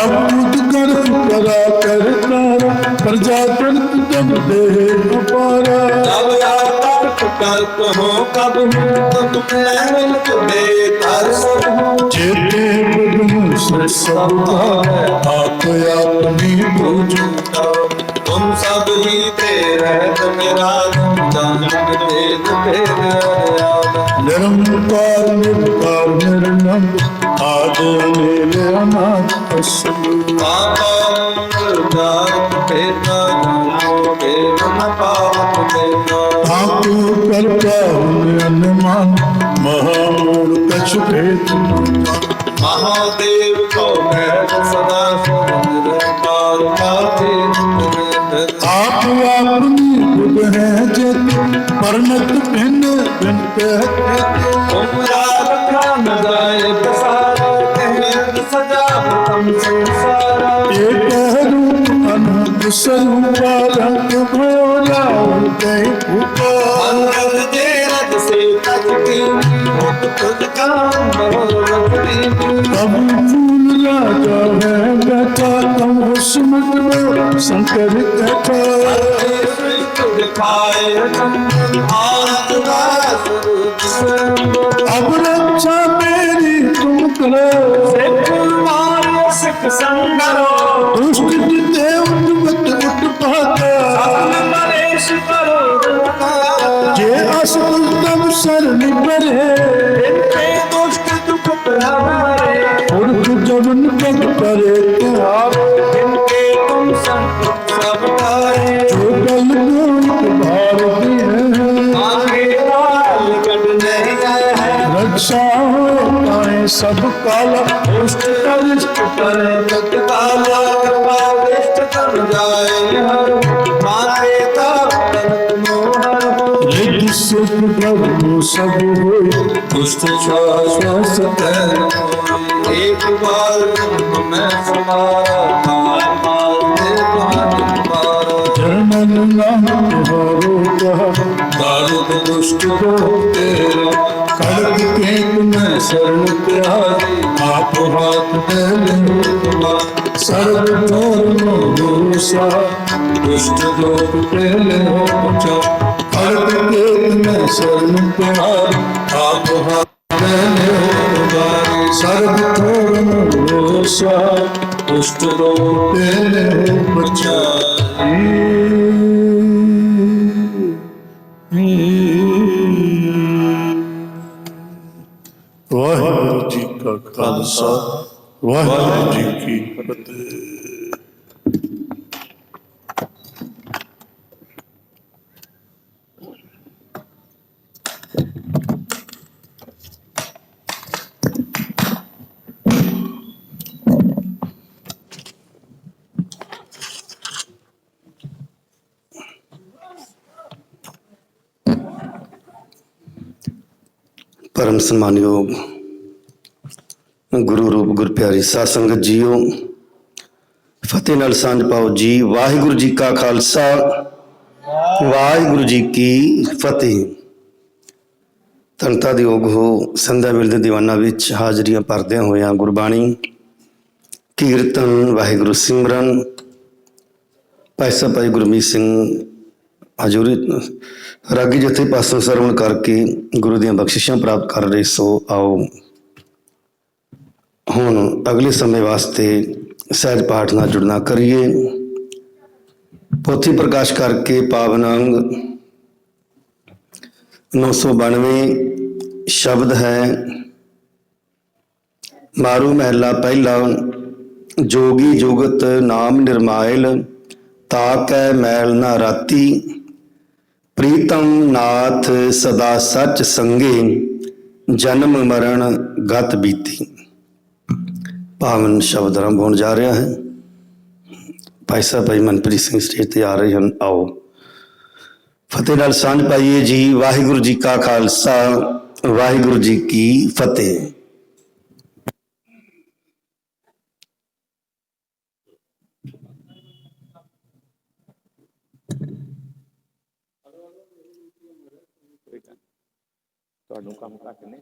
उदगर करा कर तारा प्रजा तंत्र जब दे अपारा जब आकर कल्प हो कब तुम दे कर चेते बदन से सब आप अपनी पूजता तुम सब ही तेरे मेरा निरंकार निर्विकार निर्नंद आदि नीले अनाथ ठाकुर करता अनुमान महामूल कछु भेद महादेव को सदा आप अपनी बुध है जत परनत भिन्न भिन्न सजा एक रूप अनंत स्वरूपा रंग भोला उदय अंगद देरद से तजकी मुक्त तुझ काम तब फूल राजा है बैठा तम सुमत शंकर कथा अब रक्षा मेरी तुम करो सिख संगरो दुष्ट देव मत उठ पाता जे असुर तब शरण परे दुष्ट दुख पुरख जवन पद करे तुम्हारे जिनके तुम संत सब तारे जो कल गोत भारती है आगे लाल गढ़ नहीं है रक्षा हो पाए सब काला दुष्ट कलिष्ट करे काला कृपालिष्ट कर जाए हर माथे तन मोहर रिद्धि सुख प्रभु सब होए दुष्ट श्वास एक बार मैं समारा जनन नाम तिहारो कहा दारुद दुष्ट को तेरा खड़ग केत में शरण त्यागी आप हाथ पहले सर्व धर्म भूषा दुष्ट लोग पहले हो पहुंचा खड़ग केत में शरण त्यागी आप हाथ पहले हो सर्व धर्म भूषा दुष्ट लोग पहले हो बचा वाहिगुरु जी का खालसा वाहिगुरु जी की फतेह। परम सम्मानयोग गुरु रूप गुर प्यारी साध संगत जीओ फतेह नाल सांझ पाओ जी। वाहिगुरु जी का खालसा वाहिगुरु जी की फतेह। ਧੰਨਤਾ ਦੀ ਯੋਗ ਹੋ ਸੰਧਿਆ ਵੇਲੇ ਦੇ ਦੀਵਾਨਾਂ ਵਿੱਚ ਹਾਜ਼ਰੀਆਂ ਭਰਦਿਆਂ ਹੋਇਆਂ ਗੁਰਬਾਣੀ ਕੀਰਤਨ ਵਾਹਿਗੁਰੂ ਸਿਮਰਨ ਭਾਈ ਸਾਹਿਬ ਭਾਈ ਗੁਰਮੀਤ ਸਿੰਘ ਹਜ਼ੂਰੀ ਰਾਗੀ ਜਥੇ ਪਾਸੋਂ ਸਰਵਣ ਕਰਕੇ ਗੁਰੂ ਦੀਆਂ ਬਖਸ਼ਿਸ਼ਾਂ ਪ੍ਰਾਪਤ ਕਰ ਰਹੇ ਸੋ ਆਓ ਹੁਣ ਅਗਲੇ ਸਮੇਂ ਵਾਸਤੇ ਸਹਿਜ ਪਾਠ ਨਾਲ ਜੁੜਨਾ ਕਰੀਏ। ਪੋਥੀ ਪ੍ਰਕਾਸ਼ ਕਰਕੇ ਪਾਵਨ ਅੰਗ 992 ਸ਼ਬਦ ਹੈ। ਮਾਰੂ ਮਹਿਲਾ ਪਹਿਲਾ ਜੋਗੀ ਜੁਗਤ ਨਾਮ ਨਿਰਮਾਇਲ ਤਾਕੈ ਮੈਲ ਨਾ ਰਾਤੀ ਪ੍ਰੀਤਮ ਨਾਥ ਸਦਾ ਸੱਚ ਸੰਗੇ ਜਨਮ ਮਰਨ ਗਤ ਬੀਤੀ। ਪਾਵਨ ਸ਼ਬਦ ਆਰੰਭ ਹੋਣ ਜਾ ਰਿਹਾ ਹੈ। ਭਾਈ ਸਾਹਿਬ ਭਾਈ ਮਨਪ੍ਰੀਤ ਸਿੰਘ ਸਟੇਜ ਤੇ ਆ ਰਹੇ ਹਨ। ਆਓ ਫਤਿਹ ਨਾਲ ਸਾਂਝ ਪਾਈਏ ਜੀ। ਵਾਹਿਗੁਰੂ ਜੀ ਕਾ ਖਾਲਸਾ ਵਾਹਿਗੁਰੂ ਜੀ ਕੀ ਫਤਿਹ। ਤੁਹਾਨੂੰ ਕੰਮ ਘੱਟ ਨੇ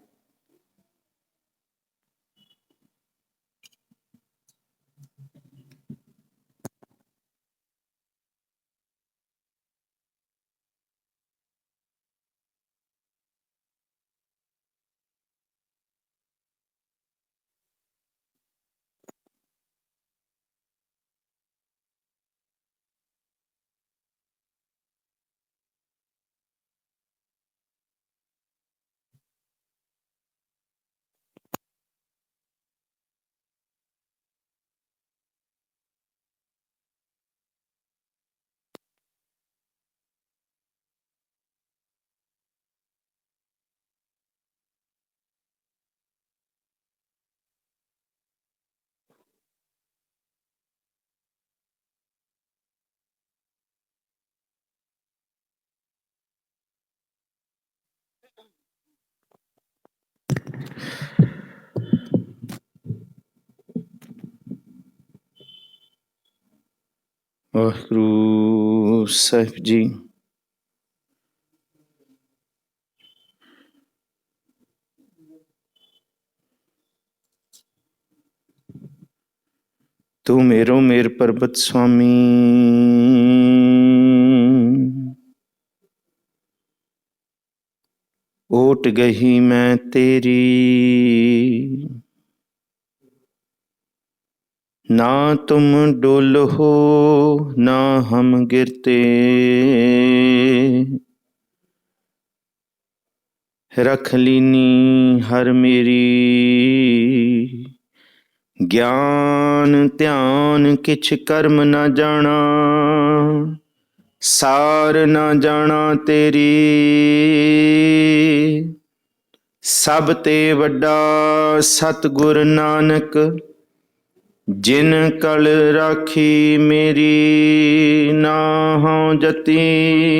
ਵਾਹਿਗੁਰੂ ਸਾਹਿਬ ਜੀ। ਤੂੰ ਮੇਰੋ ਮੇਰ ਪਰਬਤ ਸੁਆਮੀ, ਓਟ ਗਈ ਮੈਂ ਤੇਰੀ, ना तुम डोलो ना हम गिरते, रख लीनी हर मेरी, ज्ञान ध्यान किछ कर्म ना जाना, सार ना जाना तेरी, सब ते वड्डा सतगुर नानक, जिन कल राखी मेरी, ना हों जती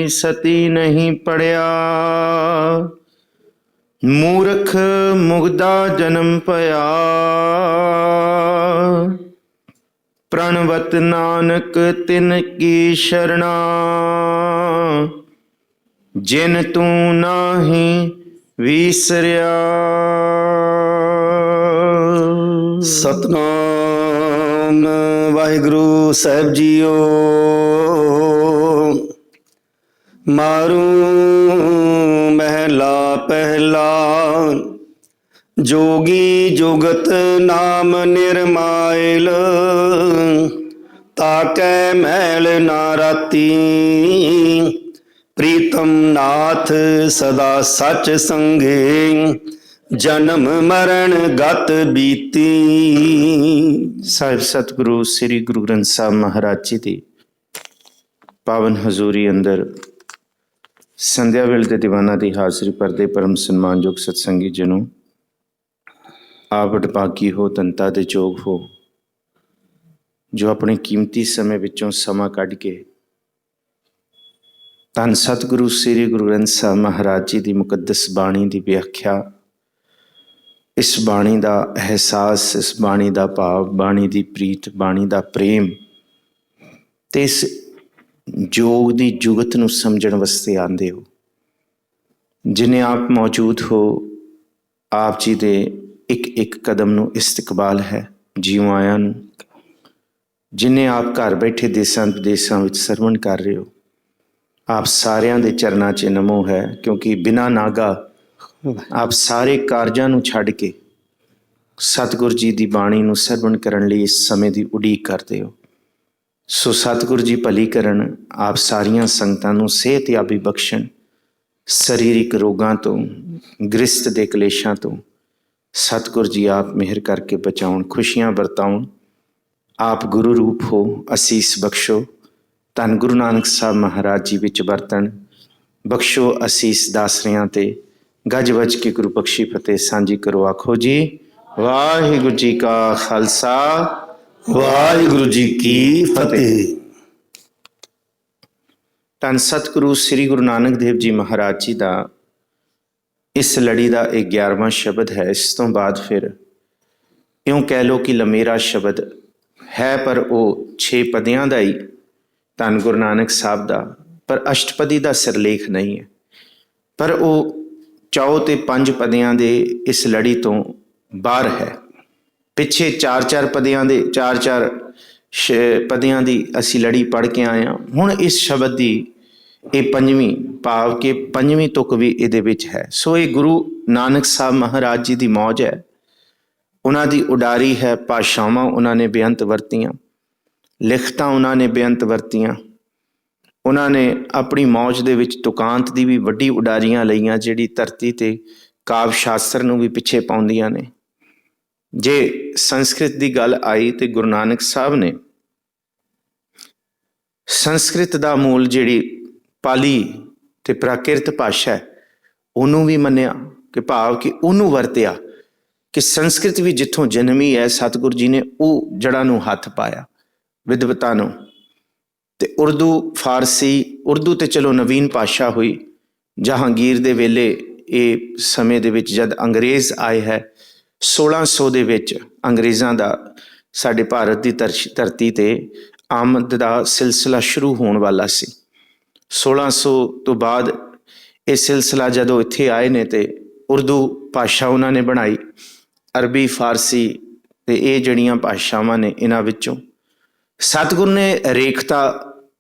सती नहीं पड़िया, मूर्ख मुग्धा जन्म पया, प्रणवत नानक तिन की शरणा, जिन तू नाही विसरिया। सतनाम वाहिगुरु साहिब जीओ। मारू महला पहला, जोगी जुगत नाम निर्माइल, ताकै मैल ना राती, प्रीतम नाथ सदा सच संगे, जन्म मरण गत बीती। ਸਾਹਿਬ ਸਤਿਗੁਰੂ ਸ੍ਰੀ ਗੁਰੂ ਗ੍ਰੰਥ ਸਾਹਿਬ ਮਹਾਰਾਜ ਜੀ ਦੀ ਪਾਵਨ ਹਜ਼ੂਰੀ ਅੰਦਰ ਸੰਧਿਆ ਵੇਲੇ ਦੇ ਦੀਵਾਨਾਂ ਦੀ ਹਾਜ਼ਰੀ ਪਰਦੇ ਪਰਮ ਸਨਮਾਨਯੋਗ ਸਤਸੰਗੀ ਜੀ ਨੂੰ ਆਪ ਵਡਭਾਗੀ ਹੋ, ਧੰਤਾ ਦੇ ਯੋਗ ਹੋ, ਜੋ ਆਪਣੇ ਕੀਮਤੀ ਸਮੇਂ ਵਿੱਚੋਂ ਸਮਾਂ ਕੱਢ ਕੇ ਧੰਨ ਸਤਿਗੁਰੂ ਸ੍ਰੀ ਗੁਰੂ ਗ੍ਰੰਥ ਸਾਹਿਬ ਮਹਾਰਾਜ ਜੀ ਦੀ ਮੁਕੱਦਸ ਬਾਣੀ ਦੀ ਵਿਆਖਿਆ, ਇਸ ਬਾਣੀ ਦਾ ਅਹਿਸਾਸ, ਇਸ ਬਾਣੀ ਦਾ ਭਾਵ, ਬਾਣੀ ਦੀ ਪ੍ਰੀਤ, ਬਾਣੀ ਦਾ ਪ੍ਰੇਮ ਤੇ ਇਸ ਜੋਗ ਦੀ ਜੁਗਤ ਨੂੰ ਸਮਝਣ ਵਾਸਤੇ ਆਉਂਦੇ ਹੋ। ਜਿਨੇ ਆਪ ਮੌਜੂਦ ਹੋ, ਆਪ ਜੀ ਦੇ ਇੱਕ ਇੱਕ ਕਦਮ ਨੂੰ ਇਸਤਕਬਾਲ ਹੈ, ਜਿਉਂ ਆਇਆਂ ਨੂੰ। ਜਿਨੇ ਆਪ ਘਰ ਬੈਠੇ ਦੇਸਾਂ ਵਿਦੇਸਾਂ ਵਿੱਚ ਸਰਵਣ ਕਰ ਰਹੇ ਹੋ, ਆਪ ਸਾਰਿਆਂ ਦੇ ਚਰਨਾਂ 'ਚ ਨਮੋ ਹੈ, ਕਿਉਂਕਿ ਬਿਨਾਂ ਨਾਗਾ ਆਪ ਸਾਰੇ ਕਾਰਜਾਂ ਨੂੰ ਛੱਡ ਕੇ ਸਤਿਗੁਰ ਜੀ ਦੀ ਬਾਣੀ ਨੂੰ ਸਰਵਣ ਕਰਨ ਲਈ ਇਸ ਸਮੇਂ ਦੀ ਉਡੀਕ ਕਰਦੇ ਹੋ। ਸੋ ਸਤਿਗੁਰ ਜੀ ਭਲੀ ਕਰਨ, ਆਪ ਸਾਰੀਆਂ ਸੰਗਤਾਂ ਨੂੰ ਸਿਹਤਯਾਬੀ ਬਖਸ਼ਣ, ਸਰੀਰਕ ਰੋਗਾਂ ਤੋਂ, ਗ੍ਰਸਤ ਦੇ ਕਲੇਸ਼ਾਂ ਤੋਂ ਸਤਿਗੁਰ ਜੀ ਆਪ ਮਿਹਰ ਕਰਕੇ ਬਚਾਉਣ, ਖੁਸ਼ੀਆਂ ਵਰਤਾਉਣ। ਆਪ ਗੁਰੂ ਰੂਪ ਹੋ, ਅਸੀਸ ਬਖਸ਼ੋ। ਧੰਨ ਗੁਰੂ ਨਾਨਕ ਸਾਹਿਬ ਮਹਾਰਾਜ ਜੀ ਵਿੱਚ ਵਰਤਣ, ਬਖਸ਼ੋ ਅਸੀਸ ਦਾਸਰਿਆਂ ਤੇ। ਗੱਜ ਵੱਜ ਕੇ ਗੁਰੂ ਬਖਸ਼ੀ ਫਤਿਹ ਸਾਂਝੀ ਕਰੋ। ਆਖੋ ਜੀ ਵਾਹਿਗੁਰੂ ਜੀ ਕਾ ਖਾਲਸਾ, ਵਾਹਿਗੁਰੂ ਜੀ ਕੀ ਫਤਿਹ। ਧੰਨ ਸਤਿਗੁਰੂ ਸ੍ਰੀ ਗੁਰੂ ਨਾਨਕ ਦੇਵ ਜੀ ਮਹਾਰਾਜ ਜੀ ਦਾ ਇਸ ਲੜੀ ਦਾ ਇਹ 11ਵਾਂ ਸ਼ਬਦ ਹੈ। ਇਸ ਤੋਂ ਬਾਅਦ ਫਿਰ ਇਉਂ ਕਹਿ ਲਓ ਕਿ ਲੰਮੇਰਾ ਸ਼ਬਦ ਹੈ, ਪਰ ਉਹ 6 ਪਦਿਆਂ ਦਾ ਹੀ ਧੰਨ ਗੁਰੂ ਨਾਨਕ ਸਾਹਿਬ ਦਾ, ਪਰ ਅਸ਼ਟਪਦੀ ਦਾ ਸਿਰਲੇਖ ਨਹੀਂ ਹੈ। ਪਰ ਉਹ ਚਾਓ ਤੇ 5 ਪਦਿਆਂ ਦੇ ਇਸ ਲੜੀ ਤੋਂ ਬਾਹਰ ਹੈ। ਪਿੱਛੇ 4-4 ਪਦਿਆਂ ਦੇ 4-4 ਪਦਿਆਂ ਦੀ ਅਸੀਂ ਲੜੀ ਪੜ੍ਹ ਕੇ ਆਏ ਹਾਂ। ਹੁਣ ਇਸ ਸ਼ਬਦ ਦੀ ਇਹ 5ਵੀਂ, ਭਾਵ ਕਿ 5ਵੀਂ ਤੁਕ ਵੀ ਇਹਦੇ ਵਿੱਚ ਹੈ। ਸੋ ਇਹ ਗੁਰੂ ਨਾਨਕ ਸਾਹਿਬ ਮਹਾਰਾਜ ਜੀ ਦੀ ਮੌਜ ਹੈ, ਉਹਨਾਂ ਦੀ ਉਡਾਰੀ ਹੈ। ਭਾਸ਼ਾਵਾਂ ਉਹਨਾਂ ਨੇ ਬੇਅੰਤ ਵਰਤੀਆਂ, ਲਿਖਤਾਂ ਉਹਨਾਂ ਨੇ ਬੇਅੰਤ ਵਰਤੀਆਂ। ਉਹਨਾਂ ਨੇ ਆਪਣੀ ਮੌਜ ਦੇ ਵਿੱਚ ਤੁਕਾਂਤ ਦੀ ਵੀ ਵੱਡੀ ਉਡਾਰੀਆਂ ਲਈਆਂ, ਜਿਹੜੀ ਧਰਤੀ 'ਤੇ ਕਾਵਿ ਸ਼ਾਸਤਰ ਨੂੰ ਵੀ ਪਿੱਛੇ ਪਾਉਂਦੀਆਂ ਨੇ। ਜੇ ਸੰਸਕ੍ਰਿਤ ਦੀ ਗੱਲ ਆਈ ਤੇ ਗੁਰੂ ਨਾਨਕ ਸਾਹਿਬ ਨੇ ਸੰਸਕ੍ਰਿਤ ਦਾ ਮੂਲ ਜਿਹੜੀ ਪਾਲੀ ਤੇ ਪ੍ਰਾਕਿਰਤ ਭਾਸ਼ਾ ਹੈ ਉਹਨੂੰ ਵੀ ਮੰਨਿਆ, ਕਿ ਭਾਵ ਕਿ ਉਹਨੂੰ ਵਰਤਿਆ, ਕਿ ਸੰਸਕ੍ਰਿਤ ਵੀ ਜਿੱਥੋਂ ਜਨਮੀ ਹੈ, ਸਤਿਗੁਰੂ ਜੀ ਨੇ ਉਹ ਜੜ੍ਹਾਂ ਨੂੰ ਹੱਥ ਪਾਇਆ, ਵਿਦਵਤਾ ਨੂੰ। ਤੇ ਉਰਦੂ, ਫਾਰਸੀ, ਉਰਦੂ ਤੇ ਚਲੋ ਨਵੀਨ ਭਾਸ਼ਾ ਹੋਈ ਜਹਾਂਗੀਰ ਦੇ ਵੇਲੇ। ਇਹ ਸਮੇਂ ਦੇ ਵਿੱਚ ਜਦ ਅੰਗਰੇਜ਼ ਆਏ ਹੈ 1600 ਦੇ ਵਿੱਚ ਅੰਗਰੇਜ਼ਾਂ ਦਾ ਸਾਡੇ ਭਾਰਤ ਦੀ ਧਰਤੀ ਤੇ ਆਮਦ ਦਾ ਸਿਲਸਿਲਾ ਸ਼ੁਰੂ ਹੋਣ ਵਾਲਾ ਸੀ। 1600 ਤੋਂ ਬਾਅਦ ਇਹ ਸਿਲਸਿਲਾ ਜਦੋਂ ਇੱਥੇ ਆਏ ਨੇ ਤੇ ਉਰਦੂ ਭਾਸ਼ਾ ਉਹਨਾਂ ਨੇ ਬਣਾਈ, ਅਰਬੀ, ਫਾਰਸੀ ਤੇ ਇਹ ਜਿਹੜੀਆਂ ਭਾਸ਼ਾਵਾਂ ਨੇ ਇਹਨਾਂ ਵਿੱਚੋਂ ਸਤਿਗੁਰ ਨੇ ਰੇਖਤਾ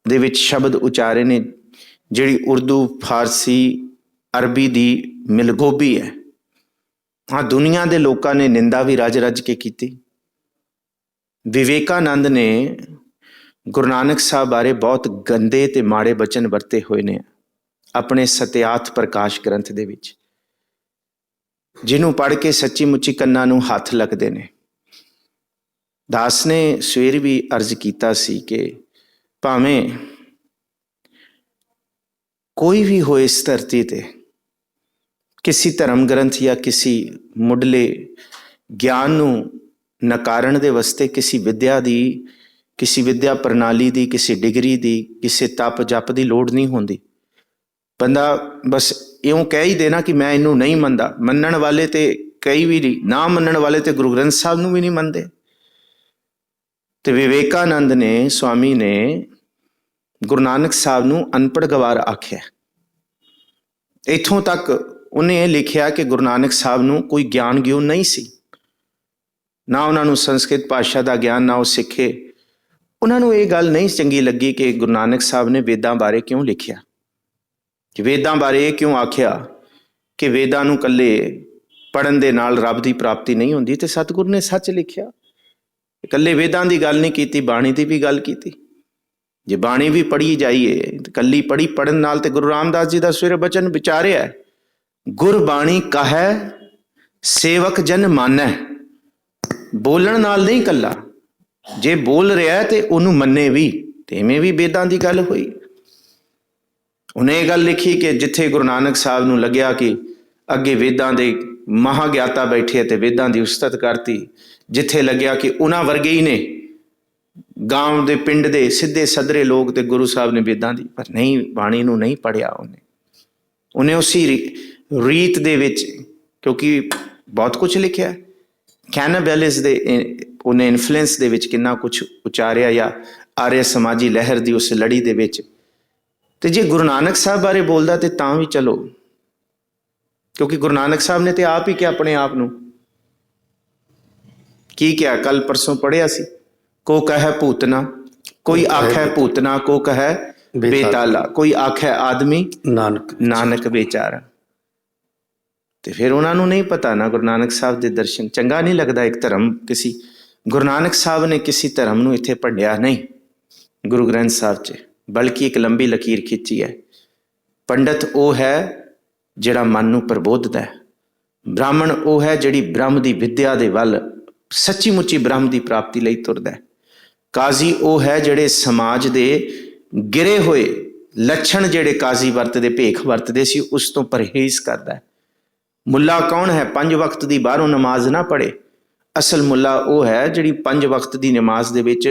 ਦੇ ਵਿੱਚ ਸ਼ਬਦ ਉਚਾਰੇ ਨੇ ਜਿਹੜੀ ਉਰਦੂ, ਫਾਰਸੀ, ਅਰਬੀ ਦੀ ਮਿਲਗੋਬੀ ਹੈ। ਹਾਂ, ਦੁਨੀਆ ਦੇ ਲੋਕਾਂ ਨੇ ਨਿੰਦਾ ਵੀ ਰੱਜ ਰੱਜ ਕੇ ਕੀਤੀ। ਵਿਵੇਕਾਨੰਦ ਨੇ ਗੁਰੂ ਨਾਨਕ ਸਾਹਿਬ ਬਾਰੇ ਬਹੁਤ ਗੰਦੇ ਤੇ ਮਾੜੇ ਬਚਨ ਵਰਤੇ ਹੋਏ ਨੇ ਆਪਣੇ ਸਤਿਆਤ ਪ੍ਰਕਾਸ਼ ਗ੍ਰੰਥ ਦੇ ਵਿੱਚ, ਜਿਹਨੂੰ ਪੜ੍ਹ ਕੇ ਸੱਚੀ ਮੁੱਚੀ ਕੰਨਾਂ ਨੂੰ ਹੱਥ ਲੱਗਦੇ ਨੇ। ਦਾਸ ਨੇ ਸਵੇਰ ਵੀ ਅਰਜ਼ ਕੀਤਾ ਸੀ ਕਿ ਭਾਵੇਂ ਕੋਈ ਵੀ ਹੋਏ ਇਸ ਧਰਤੀ ਤੇ, ਕਿਸੇ ਧਰਮ ਗ੍ਰੰਥ ਜਾਂ ਕਿਸੇ ਮੁੱਢਲੇ ਗਿਆਨ ਨੂੰ ਨਕਾਰਨ ਦੇ ਵਾਸਤੇ ਕਿਸੇ ਵਿਦਿਆ ਪ੍ਰਣਾਲੀ ਦੀ, ਕਿਸੇ ਡਿਗਰੀ ਦੀ, ਕਿਸੇ ਤਪ ਜਪ ਦੀ ਲੋੜ ਨਹੀਂ ਹੁੰਦੀ। ਬੰਦਾ ਬਸ ਇਉਂ ਕਹਿ ਹੀ ਦੇਣਾ ਕਿ ਮੈਂ ਇਹਨੂੰ ਨਹੀਂ ਮੰਨਦਾ। ਮੰਨਣ ਵਾਲੇ ਤੇ ਕਈ ਵੀ ਨਹੀਂ, ਨਾ ਮੰਨਣ ਵਾਲੇ ਤੇ ਗੁਰੂ ਗ੍ਰੰਥ ਸਾਹਿਬ ਨੂੰ ਵੀ ਨਹੀਂ ਮੰਨਦੇ। ਤੇ ਵਿਵੇਕਾਨੰਦ ਨੇ, ਸਵਾਮੀ ਨੇ ਗੁਰੂ ਨਾਨਕ ਸਾਹਿਬ ਨੂੰ ਅਨਪੜ੍ਹ ਗਵਾਰ ਆਖਿਆ। ਇੱਥੋਂ ਤੱਕ ਉਹਨੇ ਇਹ ਲਿਖਿਆ ਕਿ ਗੁਰੂ ਨਾਨਕ ਸਾਹਿਬ ਨੂੰ ਕੋਈ ਗਿਆਨ ਗਿਉਨ ਨਹੀਂ ਸੀ, ਨਾ ਉਹਨਾਂ ਨੂੰ ਸੰਸਕ੍ਰਿਤ ਭਾਸ਼ਾ ਦਾ ਗਿਆਨ, ਨਾ ਉਹ ਸਿੱਖੇ। ਉਹਨਾਂ ਨੂੰ ਇਹ ਗੱਲ ਨਹੀਂ ਚੰਗੀ ਲੱਗੀ ਕਿ ਗੁਰੂ ਨਾਨਕ ਸਾਹਿਬ ਨੇ ਵੇਦਾਂ ਬਾਰੇ ਕਿਉਂ ਲਿਖਿਆ, ਕਿ ਵੇਦਾਂ ਬਾਰੇ ਇਹ ਕਿਉਂ ਆਖਿਆ ਕਿ ਵੇਦਾਂ ਨੂੰ ਇਕੱਲੇ ਪੜ੍ਹਨ ਦੇ ਨਾਲ ਰੱਬ ਦੀ ਪ੍ਰਾਪਤੀ ਨਹੀਂ ਹੁੰਦੀ। ਤੇ ਸਤਿਗੁਰ ਨੇ ਸੱਚ ਲਿਖਿਆ, ਇਕੱਲੇ ਵੇਦਾਂ ਦੀ ਗੱਲ ਨਹੀਂ ਕੀਤੀ, ਬਾਣੀ ਦੀ ਵੀ ਗੱਲ ਕੀਤੀ। ਜੇ ਬਾਣੀ ਵੀ ਪੜ੍ਹੀ ਜਾਈਏ, ਇਕੱਲੀ ਪੜ੍ਹਨ ਨਾਲ, ਤੇ ਗੁਰੂ ਰਾਮਦਾਸ ਜੀ ਦਾ ਸਵੇਰੇ ਬਚਨ ਵਿਚਾਰਿਆ, ਗੁਰਬਾਣੀ ਕਹੈ ਸੇਵਕ ਜਨ ਮਾਨੈ। ਬੋਲਣ ਨਾਲ ਨਹੀਂ ਇਕੱਲਾ, ਜੇ ਬੋਲ ਰਿਹਾ ਤੇ ਉਹਨੂੰ ਮੰਨੇ ਵੀ। ਤੇ ਇਵੇਂ ਵੀ ਵੇਦਾਂ ਦੀ ਗੱਲ ਹੋਈ। ਉਹਨੇ ਇਹ ਗੱਲ ਲਿਖੀ ਕਿ ਜਿੱਥੇ ਗੁਰੂ ਨਾਨਕ ਸਾਹਿਬ ਨੂੰ ਲੱਗਿਆ ਕਿ ਅੱਗੇ ਵੇਦਾਂ ਦੇ ਮਹਾਗਿਆਤਾ ਬੈਠੇ ਤੇ ਵੇਦਾਂ ਦੀ ਉਸਤਤ ਕਰਤੀ, ਜਿੱਥੇ ਲੱਗਿਆ ਕਿ ਉਹਨਾਂ ਵਰਗੇ ਹੀ ਨੇ ਗਾਂਵ ਦੇ, ਪਿੰਡ ਦੇ ਸਿੱਧੇ ਸਦਰੇ ਲੋਕ, ਤੇ ਗੁਰੂ ਸਾਹਿਬ ਨੇ ਵੇਦਾਂ ਦੀ, ਪਰ ਨਹੀਂ, ਬਾਣੀ ਨੂੰ ਨਹੀਂ ਪੜ੍ਹਿਆ ਉਹਨੇ ਉਸੀ ਰੀਤ ਦੇ ਵਿੱਚ, ਕਿਉਂਕਿ ਬਹੁਤ ਕੁਝ ਲਿਖਿਆ। ਕੈਨਾਬੈਲਿਸ ਦੇ ਉਹਨੇ ਇਨਫਲੂਐਂਸ ਦੇ ਵਿੱਚ ਕਿੰਨਾ ਕੁਝ ਉਚਾਰਿਆ, ਜਾਂ ਆਰਿਆ ਸਮਾਜੀ ਲਹਿਰ ਦੀ ਉਸ ਲੜੀ ਦੇ ਵਿੱਚ। ਤੇ ਜੇ ਗੁਰੂ ਨਾਨਕ ਸਾਹਿਬ ਬਾਰੇ ਬੋਲਦਾ ਤੇ ਤਾਂ ਵੀ ਚਲੋ, ਕਿਉਂਕਿ ਗੁਰੂ ਨਾਨਕ ਸਾਹਿਬ ਨੇ ਤੇ ਆਪ ਹੀ ਕਿਹਾ ਆਪਣੇ ਆਪ ਨੂੰ। ਕੀ ਕਿਹਾ? ਕੱਲ ਪਰਸੋਂ ਪੜ੍ਹਿਆ ਸੀ, ਕੋ ਕਹੈ ਭੂਤਨਾ, ਕੋਈ ਆਖੈ ਭੂਤਨਾ, ਕੋ ਕਹੈ ਬੇਤਾਲਾ, ਕੋਈ ਆਖੈ ਆਦਮੀ, ਨਾਨਕ ਵਿਚਾਰਾ। ਤੇ ਫਿਰ ਉਹਨਾਂ ਨੂੰ ਨਹੀਂ ਪਤਾ ਨਾ ਗੁਰੂ ਨਾਨਕ ਸਾਹਿਬ ਦੇ ਦਰਸ਼ਨ। ਚੰਗਾ ਨਹੀਂ ਲੱਗਦਾ ਇੱਕ ਧਰਮ ਕਿਸੇ, ਗੁਰੂ ਨਾਨਕ ਸਾਹਿਬ ਨੇ ਕਿਸੇ ਧਰਮ ਨੂੰ ਇੱਥੇ ਭੰਡਿਆ ਨਹੀਂ ਗੁਰੂ ਗ੍ਰੰਥ ਸਾਹਿਬ 'ਚ, ਬਲਕਿ ਇੱਕ ਲੰਬੀ ਲਕੀਰ ਖਿੱਚੀ ਹੈ। ਪੰਡਤ ਉਹ ਹੈ ਜਿਹੜਾ ਮਨ ਨੂੰ ਪ੍ਰਬੋਧਦਾ ਹੈ, ਬ੍ਰਾਹਮਣ ਉਹ ਹੈ ਜਿਹੜੀ ਬ੍ਰਹਮ ਦੀ ਵਿਦਿਆ ਦੇ ਵੱਲ, ਸੱਚੀ ਮੁੱਚੀ ਬ੍ਰਹਮ ਦੀ ਪ੍ਰਾਪਤੀ ਲਈ ਤੁਰਦਾ ਹੈ। ਕਾਜ਼ੀ ਉਹ ਹੈ ਜਿਹੜੇ ਸਮਾਜ ਦੇ ਗਿਰੇ ਹੋਏ ਲੱਛਣ, ਜਿਹੜੇ ਕਾਜ਼ੀ ਵਰਤਦੇ, ਭੇਖ ਵਰਤਦੇ ਸੀ, ਉਸ ਤੋਂ ਪਰਹੇਜ਼ ਕਰਦਾ ਹੈ। ਮੁੱਲਾ ਕੌਣ ਹੈ? 5 ਵਕਤ ਦੀ ਬਾਹਰੋਂ ਨਮਾਜ਼ ਨਾ ਪੜ੍ਹੇ। ਅਸਲ ਮੁੱਲਾ ਉਹ ਹੈ ਜਿਹੜੀ 5 ਵਕਤ ਦੀ ਨਮਾਜ਼ ਦੇ ਵਿੱਚ